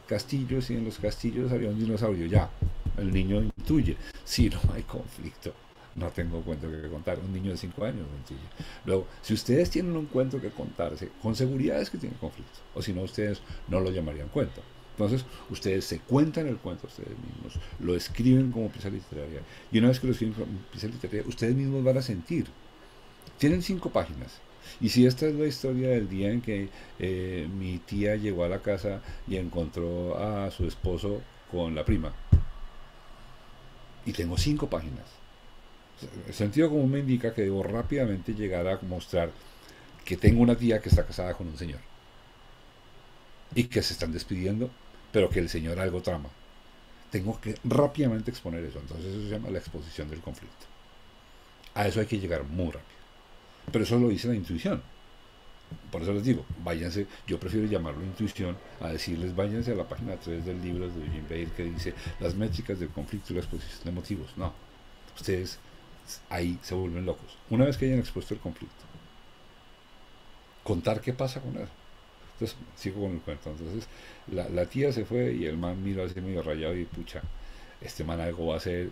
castillos y en los castillos había un dinosaurio. Ya, el niño intuye. Si no hay conflicto, no tengo cuento que contar. Un niño de 5 años lo intuye. Luego, si ustedes tienen un cuento que contarse, con seguridad es que tienen conflicto. O si no, ustedes no lo llamarían cuento. Entonces, ustedes se cuentan el cuento a ustedes mismos, lo escriben como pieza literaria. Y una vez que lo escriben como pieza literaria, ustedes mismos van a sentir. Tienen 5 páginas. Y si esta es la historia del día en que mi tía llegó a la casa y encontró a su esposo con la prima, y tengo 5 páginas. El sentido común me indica que debo rápidamente llegar a mostrar que tengo una tía que está casada con un señor y que se están despidiendo, pero que el señor algo trama. Tengo que rápidamente exponer eso. Entonces eso se llama la exposición del conflicto. A eso hay que llegar muy rápido. Pero eso lo dice la intuición. Por eso les digo, váyanse, yo prefiero llamarlo intuición a decirles váyanse a la página 3 del libro de Eugene Bail que dice las métricas del conflicto y la exposición de motivos. No, ustedes ahí se vuelven locos. Una vez que hayan expuesto el conflicto, contar qué pasa con eso. Entonces, sigo con el cuento. Entonces, la tía se fue y el man miró así medio rayado y pucha, este man algo va a hacer,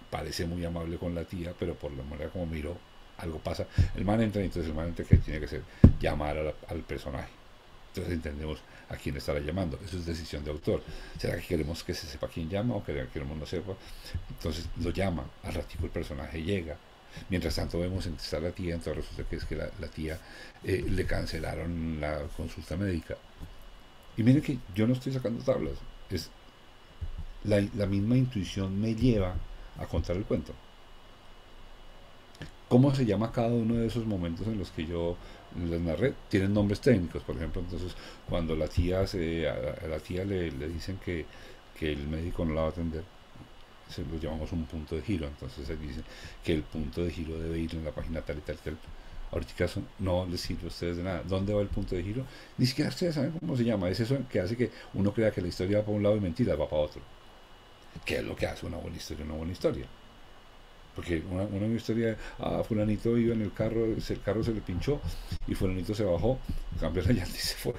parece muy amable con la tía, pero por la manera como miró, algo pasa. El man entra y entonces el man entra que tiene que ser llamar al personaje. Entonces entendemos a quién estará llamando. Eso es decisión de autor. ¿Será que queremos que se sepa quién llama o que queremos no sepa? Entonces lo llama, al ratico el personaje llega. Mientras tanto vemos en que está la tía, entonces resulta que es que la tía le cancelaron la consulta médica. Y miren que yo no estoy sacando tablas, es la misma intuición me lleva a contar el cuento. ¿Cómo se llama cada uno de esos momentos en los que yo les narré? Tienen nombres técnicos, por ejemplo, entonces cuando la tía a la tía le dicen que el médico no la va a atender, se lo llamamos un punto de giro. Entonces se dice que el punto de giro debe ir en la página tal y tal y tal. Ahorita no les sirve a ustedes de nada. ¿Dónde va el punto de giro? Ni siquiera ustedes saben cómo se llama. Es eso que hace que uno crea que la historia va para un lado y mentira va para otro. ¿Qué es lo que hace una buena historia? Porque una historia, fulanito iba en el carro se le pinchó y fulanito se bajó, cambió la llanta y se fue.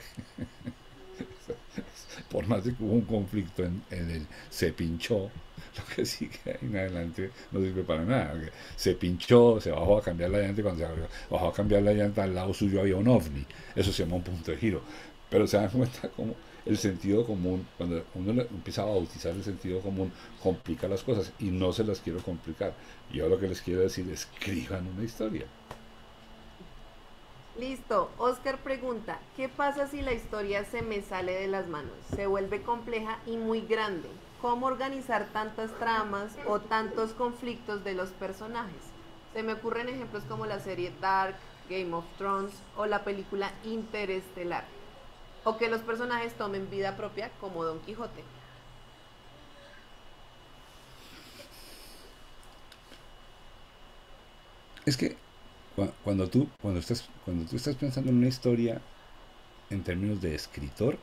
Por más de que hubo un conflicto en el se pinchó, lo que sí que en adelante no sirve para nada. Se pinchó, se bajó a cambiar la llanta y cuando se bajó a cambiar la llanta al lado suyo había un ovni. Eso se llama un punto de giro. Pero se dan cuenta cómo el sentido común, cuando uno empieza a bautizar el sentido común, complica las cosas y no se las quiero complicar. Yo lo que les quiero decir es escriban una historia. Listo. Oscar pregunta, ¿qué pasa si la historia se me sale de las manos? Se vuelve compleja y muy grande. ¿Cómo organizar tantas tramas o tantos conflictos de los personajes? Se me ocurren ejemplos como la serie Dark, Game of Thrones o la película Interestelar. O que los personajes tomen vida propia como Don Quijote. Es que cuando tú estás pensando en una historia en términos de escritor,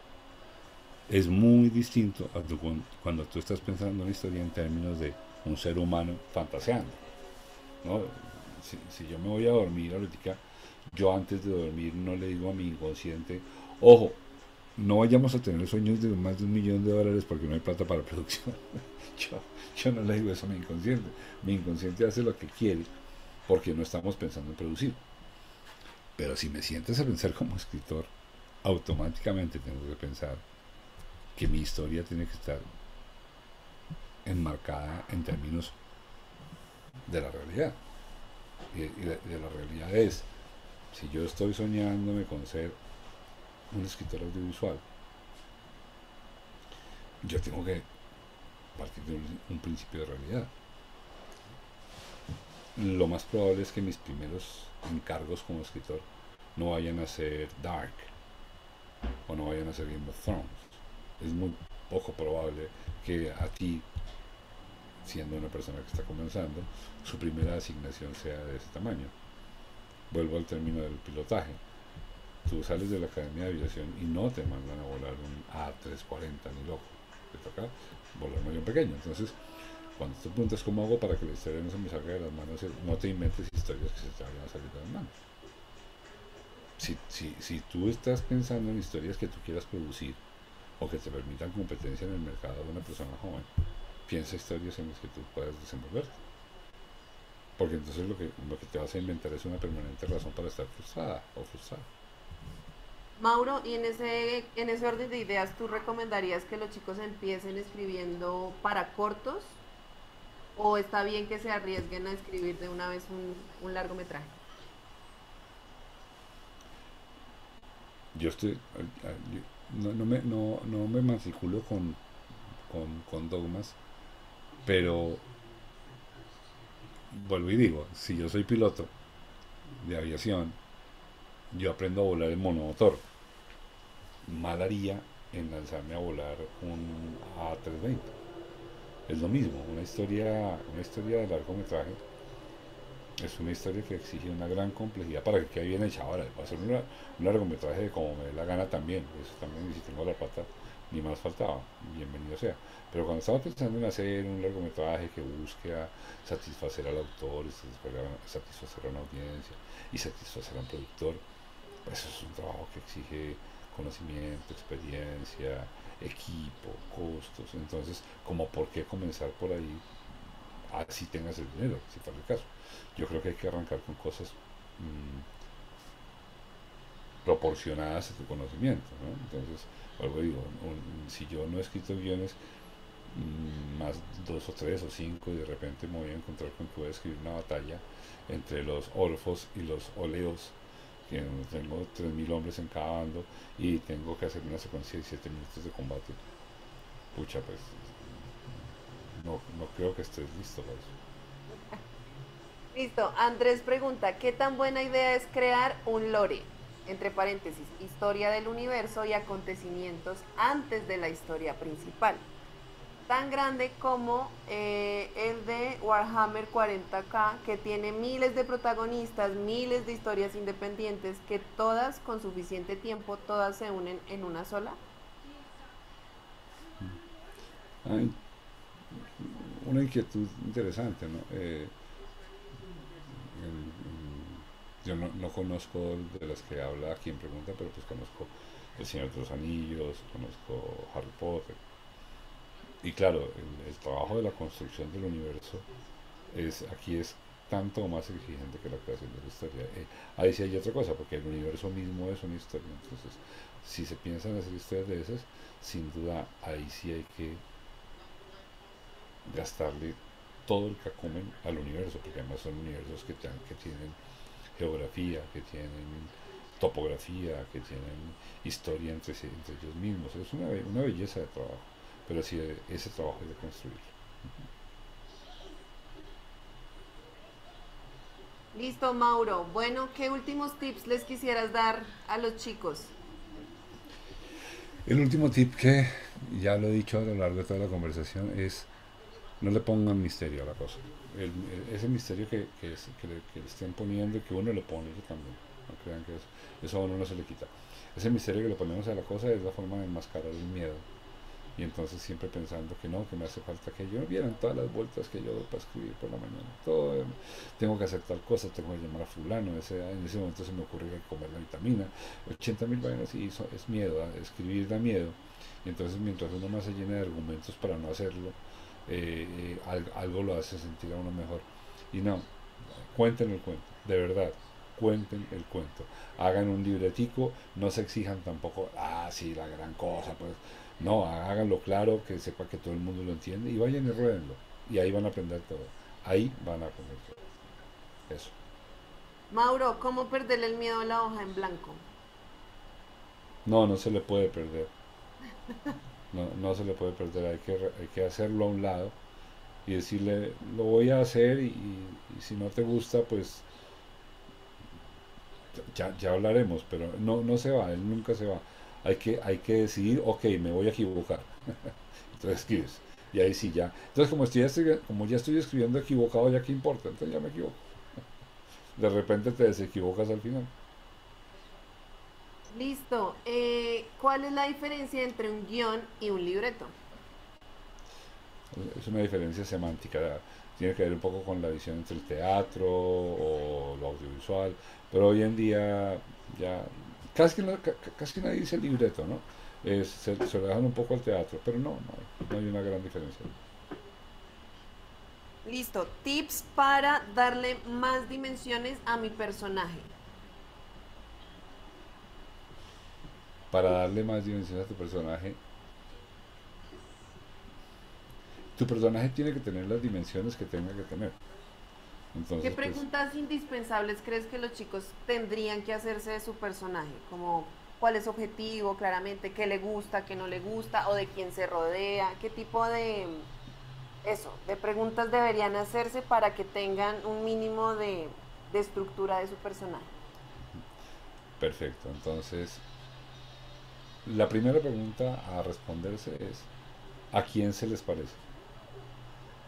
es muy distinto a cuando tú estás pensando en una historia en términos de un ser humano fantaseando, ¿no? Si yo me voy a dormir ahorita, yo antes de dormir no le digo a mi inconsciente, ojo, no vayamos a tener sueños de más de $1.000.000 porque no hay plata para producción. yo no le digo eso a mi inconsciente. Mi inconsciente hace lo que quiere porque no estamos pensando en producir. Pero si me sientes a pensar como escritor, automáticamente tengo que pensar que mi historia tiene que estar enmarcada en términos de la realidad. Y de la realidad es, si yo estoy soñándome con ser un escritor audiovisual, yo tengo que partir de un principio de realidad. lo más probable es que mis primeros encargos como escritor no vayan a ser Dark o no vayan a ser Game of Thrones. Es muy poco probable que a ti, siendo una persona que está comenzando, su primera asignación sea de ese tamaño. Vuelvo al término del pilotaje. Tú sales de la Academia de Aviación y no te mandan a volar un A340 ni loco. Te toca volar un avión pequeño. Entonces, cuando tú preguntas cómo hago para que la historia no se me salga de las manos, no te inventes historias que se te vayan a salir de las manos. Si tú estás pensando en historias que tú quieras producir o que te permitan competencia en el mercado de una persona joven, piensa historias en las que tú puedas desenvolverte. Porque entonces lo que te vas a inventar es una permanente razón para estar frustrada o frustrado. Mauro, y en ese orden de ideas, ¿tú recomendarías que los chicos empiecen escribiendo para cortos? ¿O está bien que se arriesguen a escribir de una vez un largometraje? Yo estoy, no me matriculo con dogmas, pero vuelvo y digo, si yo soy piloto de aviación, yo aprendo a volar el monomotor. Mal haría en lanzarme a volar un A320. Es lo mismo, una historia de largometraje es una historia que exige una gran complejidad para que quede bien hecha. Ahora, va a ser un largometraje de como me dé la gana también. Eso también, y si tengo la pata, ni más faltaba. Bienvenido sea. Pero cuando estaba pensando en hacer un largometraje que busque a satisfacer al autor, satisfacer a una audiencia y satisfacer a un productor, pues eso es un trabajo que exige conocimiento, experiencia, equipo, costos. Entonces, como por qué comenzar por ahí, así tengas el dinero, si fuera el caso. Yo creo que hay que arrancar con cosas proporcionadas a tu conocimiento, ¿no? Entonces, algo digo, si yo no he escrito guiones, más dos o tres o cinco, y de repente me voy a encontrar con que voy a escribir una batalla entre los Orfos y los Oleos, que tengo 3.000 hombres en cada bando y tengo que hacer una secuencia de 7 minutos de combate. Pucha, pues no creo que estés listo para eso. Listo, Andrés pregunta, ¿qué tan buena idea es crear un lore? Entre paréntesis, historia del universo y acontecimientos antes de la historia principal. Tan grande como el de Warhammer 40K, que tiene miles de protagonistas, miles de historias independientes, que todas, con suficiente tiempo, todas se unen en una sola. Hay una inquietud interesante, ¿no? Yo no conozco de las que habla quien pregunta, pero pues conozco El Señor de los Anillos, conozco Harry Potter. Y claro, el trabajo de la construcción del universo aquí es tanto más exigente que la creación de la historia. Ahí sí hay otra cosa, porque el universo mismo es una historia. Entonces, si se piensan hacer historias de esas, sin duda ahí sí hay que gastarle todo el cacumen al universo, porque además son universos que tienen geografía, que tienen topografía, que tienen historia entre ellos mismos. Es una belleza de trabajo, pero sí, ese trabajo es de construirlo. Listo, Mauro. Bueno, ¿qué últimos tips les quisieras dar a los chicos? El último tip que ya lo he dicho a lo largo de toda la conversación es no le pongan misterio a la cosa. Ese misterio que le estén poniendo y que uno le pone, yo también. No crean que eso a uno no se le quita. Ese misterio que le ponemos a la cosa es la forma de enmascarar el miedo. Y entonces siempre pensando que no, que me hace falta que yo vieran todas las vueltas que yo doy para escribir por la mañana. Todo, tengo que hacer tal cosa, tengo que llamar a fulano, en ese momento se me ocurre que hay que comer la vitamina. 80.000 vainas y eso es miedo, escribir da miedo. Y entonces mientras uno más se llena de argumentos para no hacerlo, algo lo hace sentir a uno mejor. Y no, cuenten el cuento, de verdad, cuenten el cuento. Hagan un libretico, no se exijan tampoco, sí, la gran cosa, pues. No, háganlo claro, que sepa que todo el mundo lo entiende y vayan y ruédenlo. Y ahí van a aprender todo. Ahí van a aprender todo. Eso. Mauro, ¿cómo perderle el miedo a la hoja en blanco? No se le puede perder. No se le puede perder. Hay que hacerlo a un lado y decirle, lo voy a hacer y si no te gusta, pues ya hablaremos, pero no se va, él nunca se va. Hay que decidir, ok, me voy a equivocar. Entonces escribes. Y ahí sí ya. Entonces como ya estoy escribiendo equivocado, ya qué importa, entonces ya me equivoco. De repente te desequivocas al final. Listo. ¿Cuál es la diferencia entre un guión y un libreto? Es una diferencia semántica. Tiene que ver un poco con la visión entre el teatro o lo audiovisual. Pero hoy en día ya casi nadie dice libreto, ¿no? Se lo dejan un poco al teatro, pero no hay una gran diferencia. Listo. Tips para darle más dimensiones a mi personaje. Para darle más dimensión a tu personaje tiene que tener las dimensiones que tenga que tener. ¿Qué Entonces, pues, preguntas indispensables crees que los chicos tendrían que hacerse de su personaje? Como cuál es su objetivo, claramente, qué le gusta, qué no le gusta, o de quién se rodea, qué tipo de preguntas deberían hacerse para que tengan un mínimo de estructura de su personaje. perfecto. Entonces, la primera pregunta a responderse es, ¿a quién se les parece?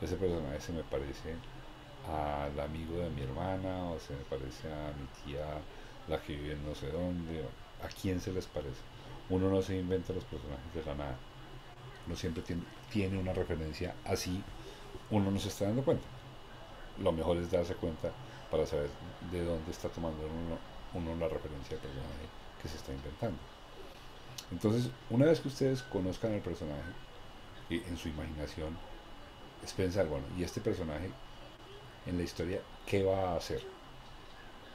Ese personaje se me parece al amigo de mi hermana o se me parece a mi tía, la que vive en no sé dónde. ¿A quién se les parece? Uno no se inventa los personajes de la nada. Uno siempre tiene una referencia así, uno no se está dando cuenta. Lo mejor es darse cuenta para saber de dónde está tomando uno la referencia del personaje que se está inventando. Entonces, una vez que ustedes conozcan al personaje en su imaginación, es pensar, bueno, ¿y este personaje en la historia qué va a hacer?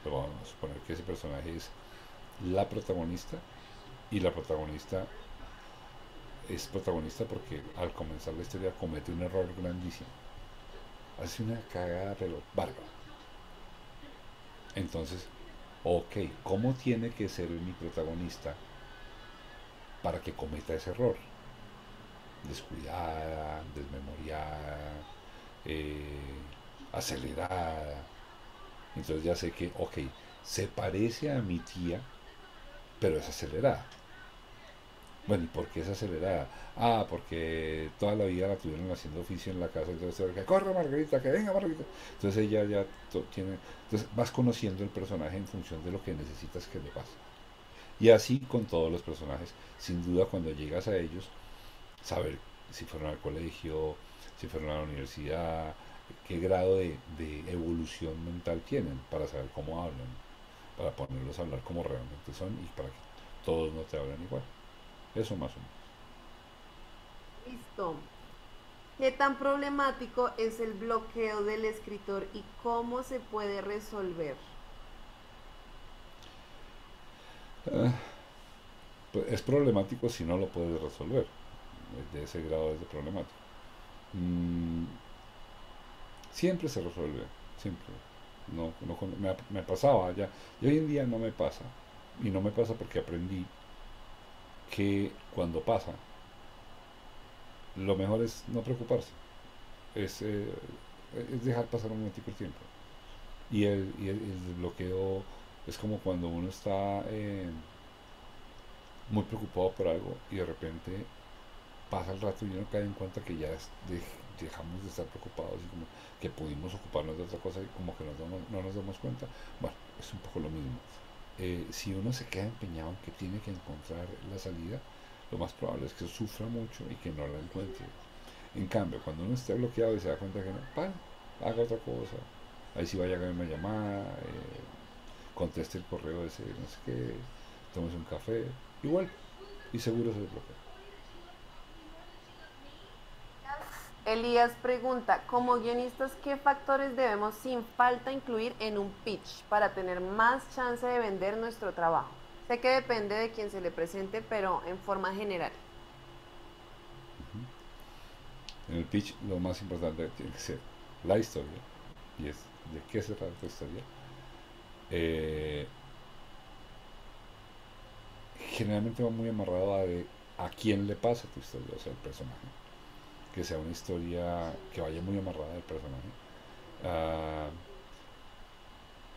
Pero vamos a suponer que ese personaje es la protagonista y la protagonista es protagonista porque al comenzar la historia comete un error grandísimo. Hace una cagada pero bárbara. Entonces, ok, ¿cómo tiene que ser mi protagonista para que cometa ese error? Descuidada, desmemoriada, eh, acelerada. Entonces ya sé que, ok, se parece a mi tía, pero es acelerada. Bueno, ¿y por qué es acelerada? Ah, porque toda la vida la tuvieron haciendo oficio en la casa, entonces que corre Margarita, que venga Margarita. Entonces ella ya tiene, entonces vas conociendo el personaje en función de lo que necesitas que le pase. Y así con todos los personajes, sin duda cuando llegas a ellos, saber si fueron al colegio, si fueron a la universidad, qué grado de evolución mental tienen para saber cómo hablan, para ponerlos a hablar como realmente son y para que todos no te hablen igual. Eso más o menos. Listo. ¿Qué tan problemático es el bloqueo del escritor y cómo se puede resolver? Pues es problemático si no lo puedes resolver. De ese grado es de problemático. Mm, siempre se resuelve, siempre. Me pasaba ya. Y hoy en día no me pasa. Y no me pasa porque aprendí que cuando pasa, lo mejor es no preocuparse. Es dejar pasar un momentico el tiempo. Y el bloqueo es como cuando uno está muy preocupado por algo y de repente pasa el rato y uno cae en cuenta que dejamos de estar preocupados y como que pudimos ocuparnos de otra cosa y como que no nos damos cuenta. Bueno, es un poco lo mismo. Si uno se queda empeñado en que tiene que encontrar la salida, lo más probable es que sufra mucho y que no la encuentre. En cambio, cuando uno está bloqueado y se da cuenta que no, para, haga otra cosa. Ahí sí vaya a haber una llamada, conteste el correo ese, no sé qué, tomes un café, igual, y seguro se desbloquea. Elías pregunta, como guionistas, ¿qué factores debemos sin falta incluir en un pitch para tener más chance de vender nuestro trabajo? Sé que depende de quién se le presente, pero en forma general. En el pitch lo más importante tiene que ser la historia, y es de qué se trata tu historia. Eh, generalmente va muy amarrado a quién le pasa tu historia, o sea, el personaje. que sea una historia que vaya muy amarrada del personaje. Ah,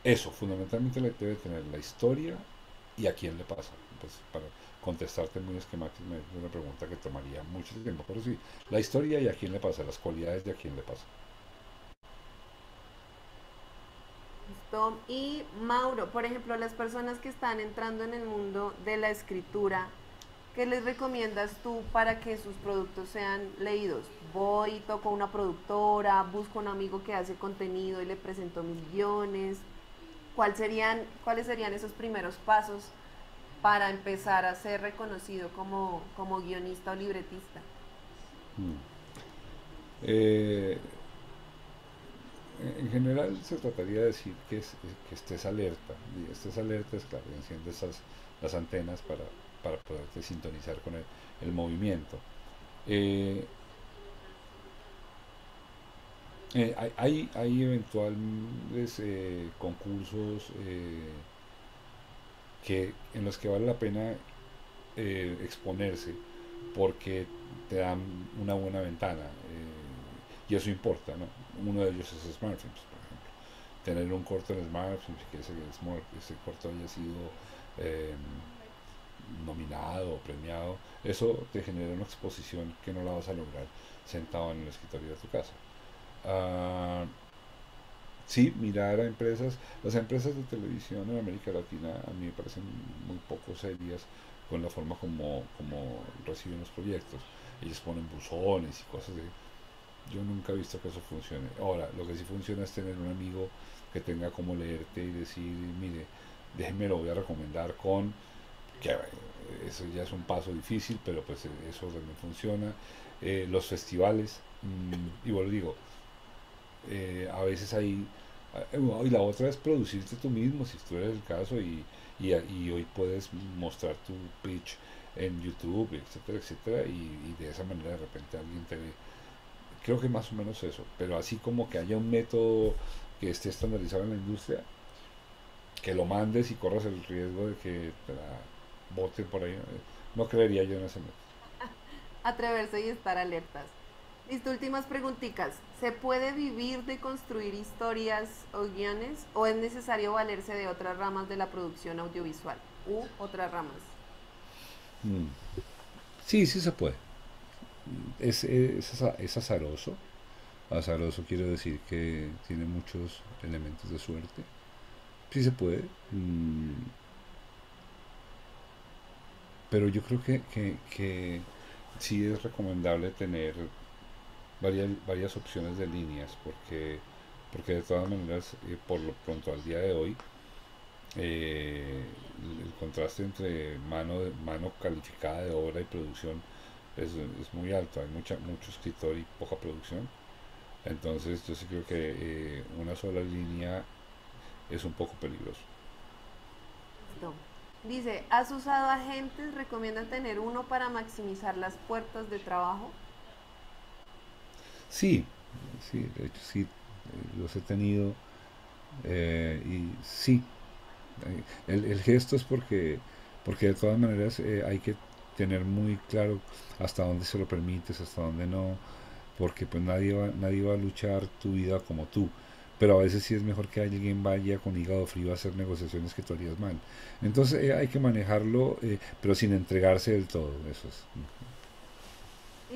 eso, fundamentalmente debe tener la historia y a quién le pasa. Pues para contestarte muy esquemáticamente es una pregunta que tomaría mucho tiempo, pero sí, la historia y a quién le pasa, las cualidades de a quién le pasa. Listo. Y Mauro, por ejemplo, las personas que están entrando en el mundo de la escritura, ¿qué les recomiendas tú para que sus productos sean leídos? Voy, toco a una productora, busco un amigo que hace contenido y le presento mis guiones. ¿Cuáles serían esos primeros pasos para empezar a ser reconocido como guionista o libretista? Mm. Eh, en general se trataría de decir que estés alerta, y estés alerta es claro, enciendes las antenas para poderte sintonizar con el movimiento. Eh, hay eventuales concursos en los que vale la pena exponerse porque te dan una buena ventana y eso importa, ¿no? Uno de ellos es SmartFilms, por ejemplo. Tener un corto en SmartFilms y que ese corto haya sido eh, nominado o premiado, eso te genera una exposición que no la vas a lograr sentado en el escritorio de tu casa. Ah, sí, mirar a empresas, las empresas de televisión en América Latina a mí me parecen muy poco serias con la forma como reciben los proyectos. Ellos ponen buzones y cosas de... Yo nunca he visto que eso funcione. Ahora, lo que sí funciona es tener un amigo que tenga como leerte y decir, mire, déjeme lo voy a recomendar con, que eso ya es un paso difícil, pero pues eso también funciona. Los festivales, y bueno, digo, a veces hay, y la otra es producirte tú mismo, si tú eres el caso, y hoy puedes mostrar tu pitch en YouTube, etcétera, etcétera, y de esa manera de repente alguien te ve. Creo que más o menos eso, pero así como que haya un método que esté estandarizado en la industria, que lo mandes y corras el riesgo de que te la boten por ahí, no creería yo en ese método. Atreverse y estar alertas. Listo, últimas preguntitas. ¿Se puede vivir de construir historias o guiones o es necesario valerse de otras ramas de la producción audiovisual u otras ramas? Mm. Sí, sí se puede. Es azaroso. Azaroso quiere decir que tiene muchos elementos de suerte. Sí se puede. Pero yo creo que sí es recomendable tener varias opciones de líneas porque de todas maneras, por lo pronto al día de hoy, el contraste entre mano calificada de obra y producción es muy alto. Hay mucho escritor y poca producción. Entonces yo sí creo que una sola línea es un poco peligroso. Listo. Dice, ¿has usado agentes? ¿Recomiendan tener uno para maximizar las puertas de trabajo? Sí, sí, de hecho sí, los he tenido y sí, el gesto es porque de todas maneras hay que tener muy claro hasta dónde se lo permites, hasta dónde no, porque pues nadie va a luchar tu vida como tú. Pero a veces sí es mejor que alguien vaya con hígado frío a hacer negociaciones que tú harías mal. Entonces hay que manejarlo, pero sin entregarse del todo. Eso es.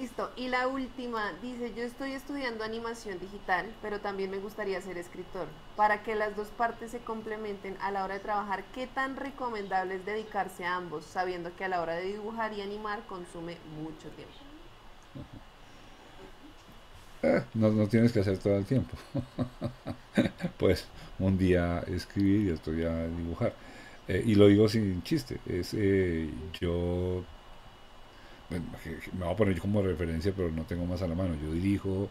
Listo. Y la última, dice, yo estoy estudiando animación digital, pero también me gustaría ser escritor. Para que las dos partes se complementen a la hora de trabajar, ¿qué tan recomendable es dedicarse a ambos, sabiendo que a la hora de dibujar y animar consume mucho tiempo? No tienes que hacer todo el tiempo. Pues un día escribir y otro día dibujar. Y lo digo sin chiste. Yo me voy a poner como referencia, pero no tengo más a la mano. Yo dirijo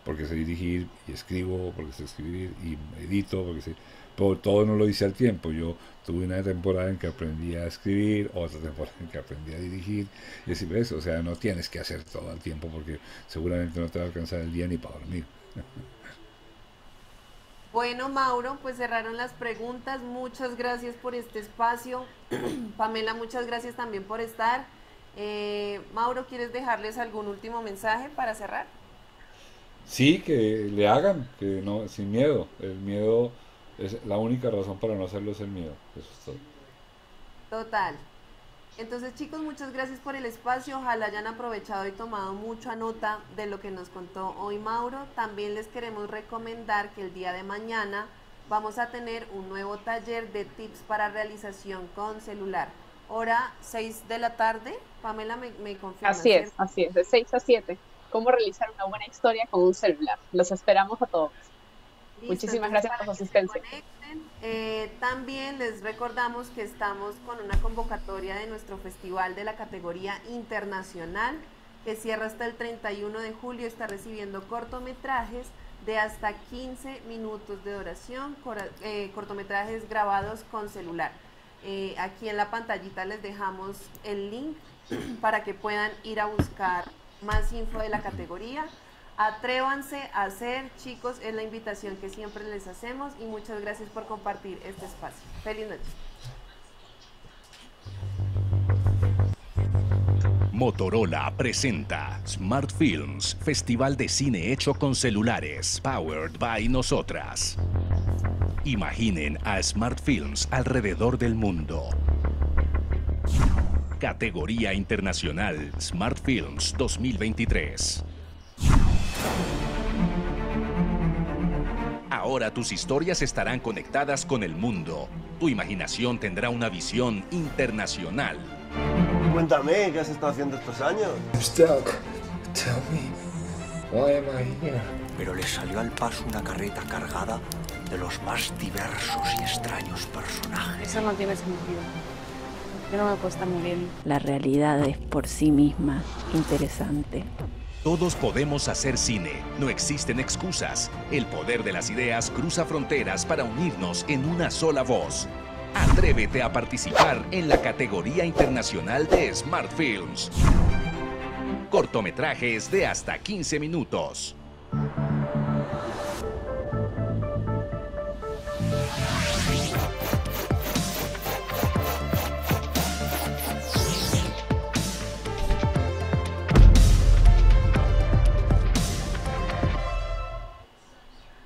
porque sé dirigir y escribo porque sé escribir y edito porque sé... Pero todo no lo hice al tiempo. Yo tuve una temporada en que aprendí a escribir, otra temporada en que aprendí a dirigir. Y así ves, o sea, no tienes que hacer todo al tiempo porque seguramente no te va a alcanzar el día ni para dormir. Bueno, Mauro, pues cerraron las preguntas. Muchas gracias por este espacio. Pamela, muchas gracias también por estar. Mauro, ¿quieres dejarles algún último mensaje para cerrar? Sí, que le hagan, que no, sin miedo. El miedo es la única razón para no hacerlo, es el miedo. Eso es todo. Total. Entonces, chicos, muchas gracias por el espacio. Ojalá hayan aprovechado y tomado mucha nota de lo que nos contó hoy Mauro. También les queremos recomendar que el día de mañana vamos a tener un nuevo taller de tips para realización con celular. Hora 6 de la tarde. Pamela, me confirma. Así es, de 6 a 7. Cómo realizar una buena historia con un celular. Los esperamos a todos. Listo, Muchísimas entonces, gracias por su para que se asistencia. conecten, también les recordamos que estamos con una convocatoria de nuestro festival de la categoría internacional que cierra hasta el 31 de julio. Está recibiendo cortometrajes de hasta 15 minutos de duración, cortometrajes grabados con celular. Aquí en la pantallita les dejamos el link para que puedan ir a buscar más info de la categoría. Atrévanse a hacer, chicos, es la invitación que siempre les hacemos y muchas gracias por compartir este espacio. Feliz noche. Motorola presenta Smart Films, festival de cine hecho con celulares, powered by nosotras. Imaginen a Smart Films alrededor del mundo. Categoría Internacional Smart Films 2023. Ahora tus historias estarán conectadas con el mundo. Tu imaginación tendrá una visión internacional. Cuéntame, ¿qué has estado haciendo estos años? I'm stuck. Tell me, why am I here? Pero le salió al paso una carreta cargada de los más diversos y extraños personajes. Eso no tiene sentido. Yo no me puedo estar muriendo. La realidad es por sí misma interesante. Todos podemos hacer cine, no existen excusas. El poder de las ideas cruza fronteras para unirnos en una sola voz. Atrévete a participar en la categoría internacional de Smart Films. Cortometrajes de hasta 15 minutos.